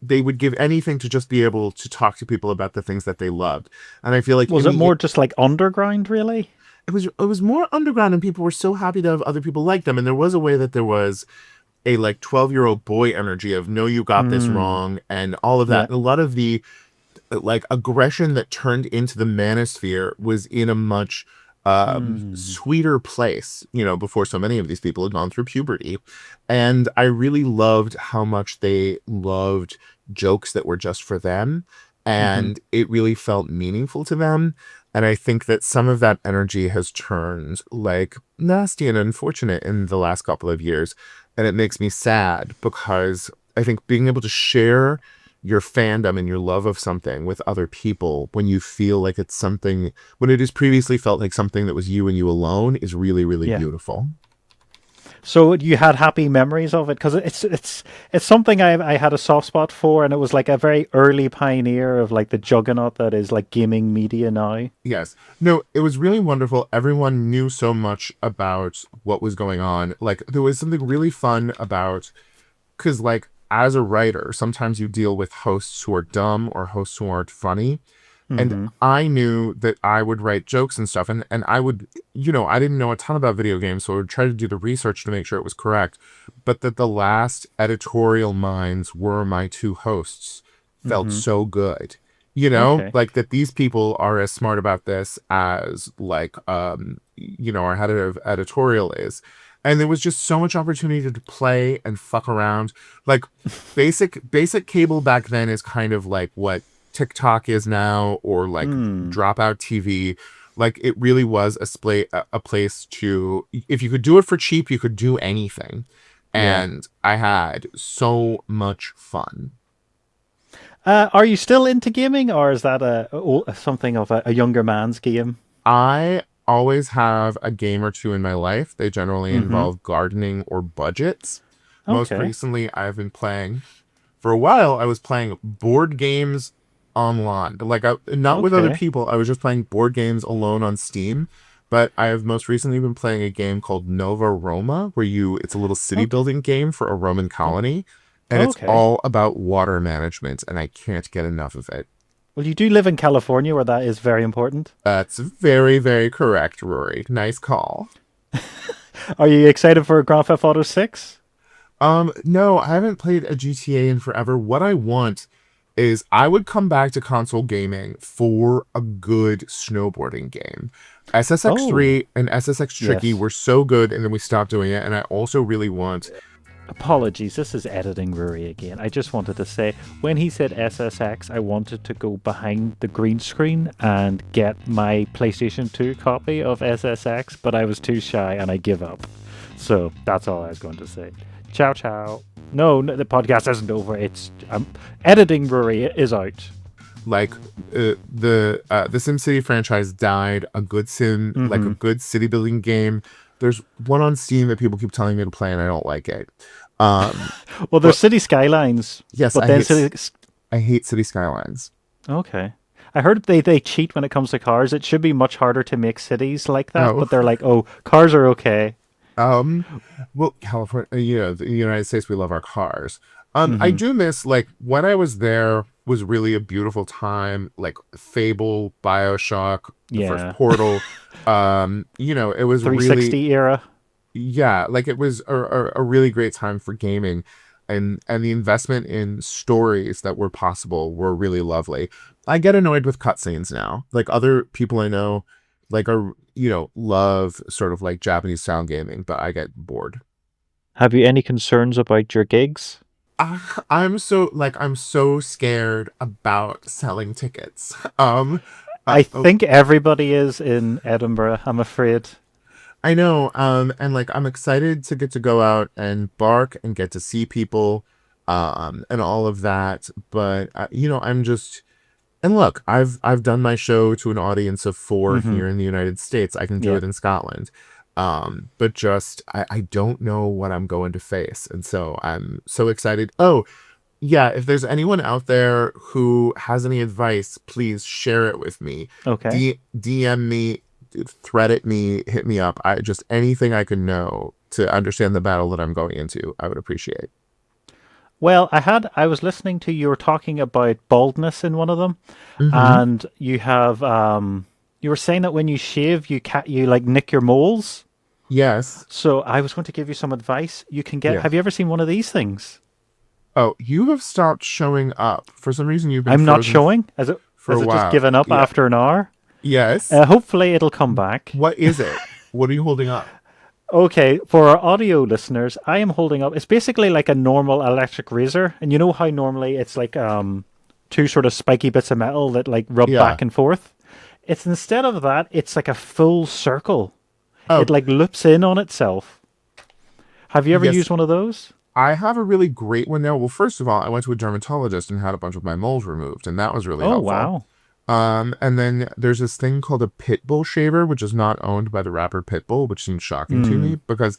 they would give anything to just be able to talk to people about the things that they loved. And I feel like Was it more just like underground, really? it was more underground, and people were so happy to have other people like them, and there was a way that there was a like 12-year-old boy energy of no, you got this Mm. wrong, and all of Yeah. that. A lot of the like aggression that turned into the manosphere was in a much Mm. sweeter place, before so many of these people had gone through puberty. And I really loved how much they loved jokes that were just for them, Mm-hmm. and it really felt meaningful to them. And I think that some of that energy has turned like nasty and unfortunate in the last couple of years. And it makes me sad, because I think being able to share your fandom and your love of something with other people when you feel like it's something, when it has previously felt like something that was you and you alone, is really, really Yeah. beautiful. So you had happy memories of it, because it's something I had a soft spot for, and it was like a very early pioneer of like the juggernaut that is like gaming media now. Yes. No, it was really wonderful. Everyone knew so much about what was going on. Like, there was something really fun about, because, like, as a writer, sometimes you deal with hosts who are dumb or hosts who aren't funny. And I knew that I would write jokes and stuff, and I would, I didn't know a ton about video games, so I would try to do the research to make sure it was correct. But that the last editorial minds were my two hosts felt so good. Okay. Like that these people are as smart about this as like, our head of editorial is. And there was just so much opportunity to play and fuck around. Like basic cable back then is kind of like what TikTok is now, or like Dropout TV. Like it really was a place to, if you could do it for cheap, you could do anything. And I had so much fun. Are you still into gaming, or is that something of a younger man's game? I always have a game or two in my life. They generally involve gardening or budgets. Most recently, I've been playing, for a while, I was playing board games online. Like, not with other people. I was just playing board games alone on Steam. But I have most recently been playing a game called Nova Roma, where it's a little city building game for a Roman colony. And it's all about water management, and I can't get enough of it. Well, you do live in California, where that is very important. That's very, very correct, Rory. Nice call. Are you excited for Grand Theft Auto 6? No, I haven't played a GTA in forever. What I want is I would come back to console gaming for a good snowboarding game. SSX3 and SSX Tricky were so good, and then we stopped doing it. And I also really want... Apologies, this is editing Rory again. I just wanted to say, when he said SSX, I wanted to go behind the green screen and get my PlayStation 2 copy of SSX, but I was too shy and I give up. So that's all I was going to say. Ciao, ciao. No, the podcast isn't over. It's editing Rory is out. Like the SimCity franchise died. A good like a good city building game. There's one on Steam that people keep telling me to play, and I don't like it. Well, there's City Skylines. Yes, but I hate City Skylines. Okay. I heard they cheat when it comes to cars. It should be much harder to make cities like that, but they're like, oh, cars are okay. Well, California, the United States, we love our cars. I do miss, like, when I was there was really a beautiful time, like Fable, BioShock, the first Portal. It was 360 era. Yeah, like it was a really great time for gaming, and the investment in stories that were possible were really lovely. I get annoyed with cutscenes now. Like other people I know, like love sort of like Japanese style gaming, but I get bored. Have you any concerns about your gigs? I'm so scared about selling tickets. I think everybody is in Edinburgh, I'm afraid. I know, and like I'm excited to get to go out and bark and get to see people, and all of that. But I'm just, and look, I've done my show to an audience of 4 here in the United States. I can do it in Scotland, but just I don't know what I'm going to face, and so I'm so excited. Oh, yeah, if there's anyone out there who has any advice, please share it with me. Okay. DM me. Thread at me, hit me up. Anything I can know to understand the battle that I'm going into, I would appreciate. Well, I was listening to you were talking about baldness in one of them, and you have you were saying that when you shave, you like nick your moles. Yes. So I was going to give you some advice. You can get. Yeah. Have you ever seen one of these things? Oh, you have stopped showing up for some reason. You've been. I'm not showing. Has it just given up after an hour? Yes. Hopefully it'll come back. What is it? What are you holding up? Okay, for our audio listeners, I am holding up. It's basically like a normal electric razor, and you know how normally it's like 2 sort of spiky bits of metal that like rub back and forth. It's instead of that, it's like a full circle. Oh. It like loops in on itself. Have you ever used one of those? I have a really great one now. Well, first of all, I went to a dermatologist and had a bunch of my moles removed, and that was really helpful. Oh, wow. And then there's this thing called a Pitbull shaver, which is not owned by the rapper Pitbull, which seems shocking to me because,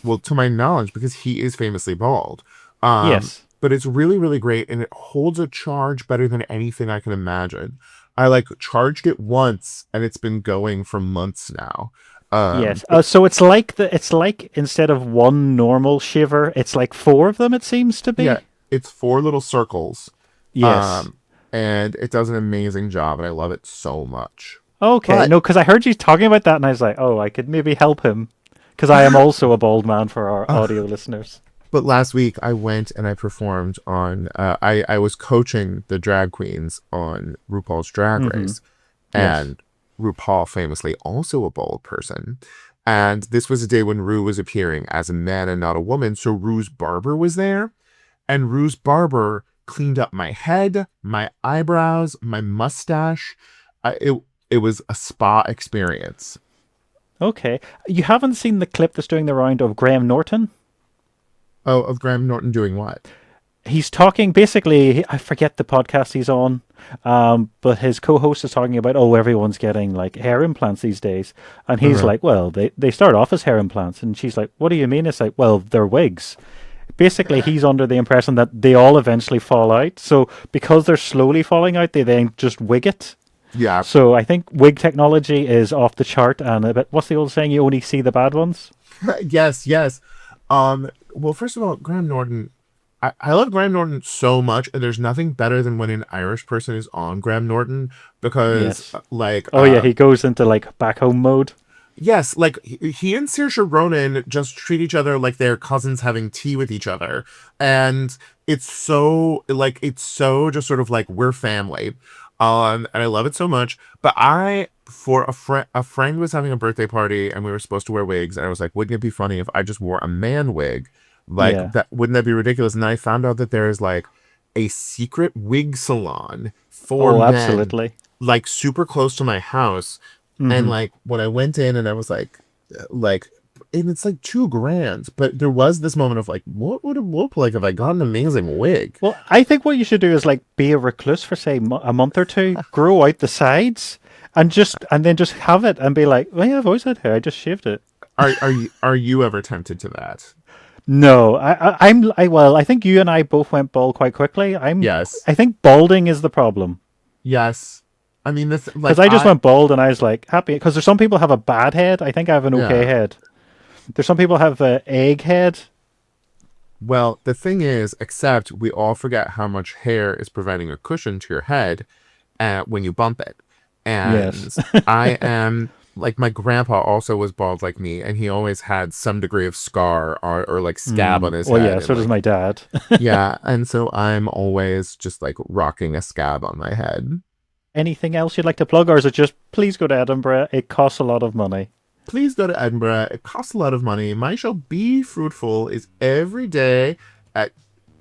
well, to my knowledge, because he is famously bald. Yes. But it's really, really great, and it holds a charge better than anything I can imagine. I charged it once, and it's been going for months now. Yes. So it's like instead of one normal shaver, it's like 4 of them. It seems to be. Yeah. It's 4 little circles. Yes. and it does an amazing job, and I love it so much. Okay, But no, because I heard you talking about that, and I was like, oh, I could maybe help him, because I am also a bald man for our audio listeners. but last week I went and I performed on. I was coaching the drag queens on RuPaul's Drag Race, Yes. and RuPaul famously also a bald person. And this was a day when Ru was appearing as a man and not a woman, so Ru's barber was there, and Ru's barber cleaned up my head, my eyebrows, my mustache. It was a spa experience. Okay. You haven't seen the clip that's doing the round of Graham Norton? Oh, of Graham Norton doing what? He's talking, basically, I forget the podcast he's on, but his co-host is talking about, oh, everyone's getting like hair implants these days. And he's like, well, they start off as hair implants. And she's like, what do you mean? It's like, well, they're wigs. Basically, he's under the impression that they all eventually fall out. So because they're slowly falling out, they then just wig it. Yeah. So I think wig technology is off the chart. And what's the old saying? You only see the bad ones. Yes, yes. Well, first of all, Graham Norton, I love Graham Norton so much, and there's nothing better than when an Irish person is on Graham Norton, because like he goes into like back home mode. Yes, like he and Saoirse Ronan just treat each other like they're cousins having tea with each other, and it's so just sort of like we're family, and I love it so much. But for a friend was having a birthday party, and we were supposed to wear wigs, and I was like, wouldn't it be funny if I just wore a man wig? Like that, wouldn't that be ridiculous? And I found out that there is like a secret wig salon for men, absolutely, like super close to my house. And like when I went in and I was like, and it's like $2,000, but there was this moment of like, what would it look like if I got an amazing wig? Well, I think what you should do is like be a recluse for say a month or two, grow out the sides, and then just have it and be like, well, yeah, I've always had hair, I just shaved it. Are you ever tempted to that? No, I think you and I both went bald quite quickly. Yes. I think balding is the problem. Yes. I mean, this because I just went bald and I was like happy because there's some people have a bad head. I think I have an okay head. There's some people have an egg head. Well, the thing is, except we all forget how much hair is providing a cushion to your head when you bump it. And I am like my grandpa also was bald like me, and he always had some degree of scar or like scab on his head. Well, yeah, so does my dad. Yeah, and so I'm always just like rocking a scab on my head. Anything else you'd like to plug, or is it just please go to Edinburgh? It costs a lot of money. Please go to Edinburgh. It costs a lot of money. My show Be Fruitful is every day at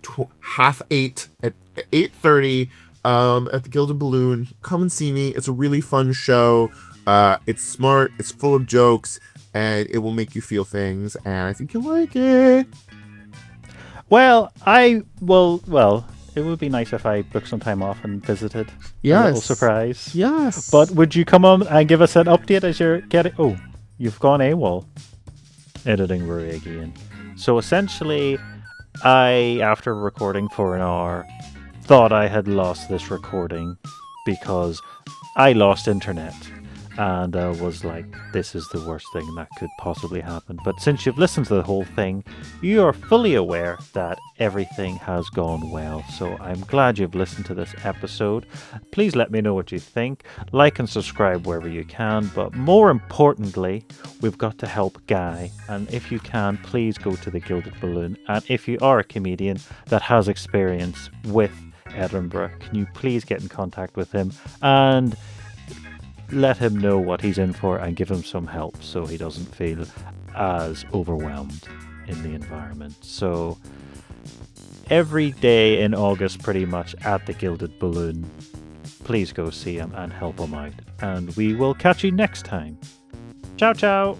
8:30 at 8:30 at the Gilded Balloon. Come and see me. It's a really fun show. It's smart. It's full of jokes, and it will make you feel things. And I think you'll like it. Well, it would be nice if I booked some time off and visited. Yes. A little surprise. Yes. But would you come on and give us an update as you're getting... Oh, you've gone AWOL. Editing Rory again. So essentially, I, after recording for an hour, thought I had lost this recording because I lost internet. And I was like, this is the worst thing that could possibly happen. But since you've listened to the whole thing, you are fully aware that everything has gone well. So I'm glad you've listened to this episode. Please let me know what you think. Like and subscribe wherever you can. But more importantly, we've got to help Guy. And if you can, please go to the Gilded Balloon. And if you are a comedian that has experience with Edinburgh, can you please get in contact with him and let him know what he's in for and give him some help so he doesn't feel as overwhelmed in the environment. So every day in August pretty much at the Gilded Balloon, please go see him and help him out, and we will catch you next time. Ciao ciao.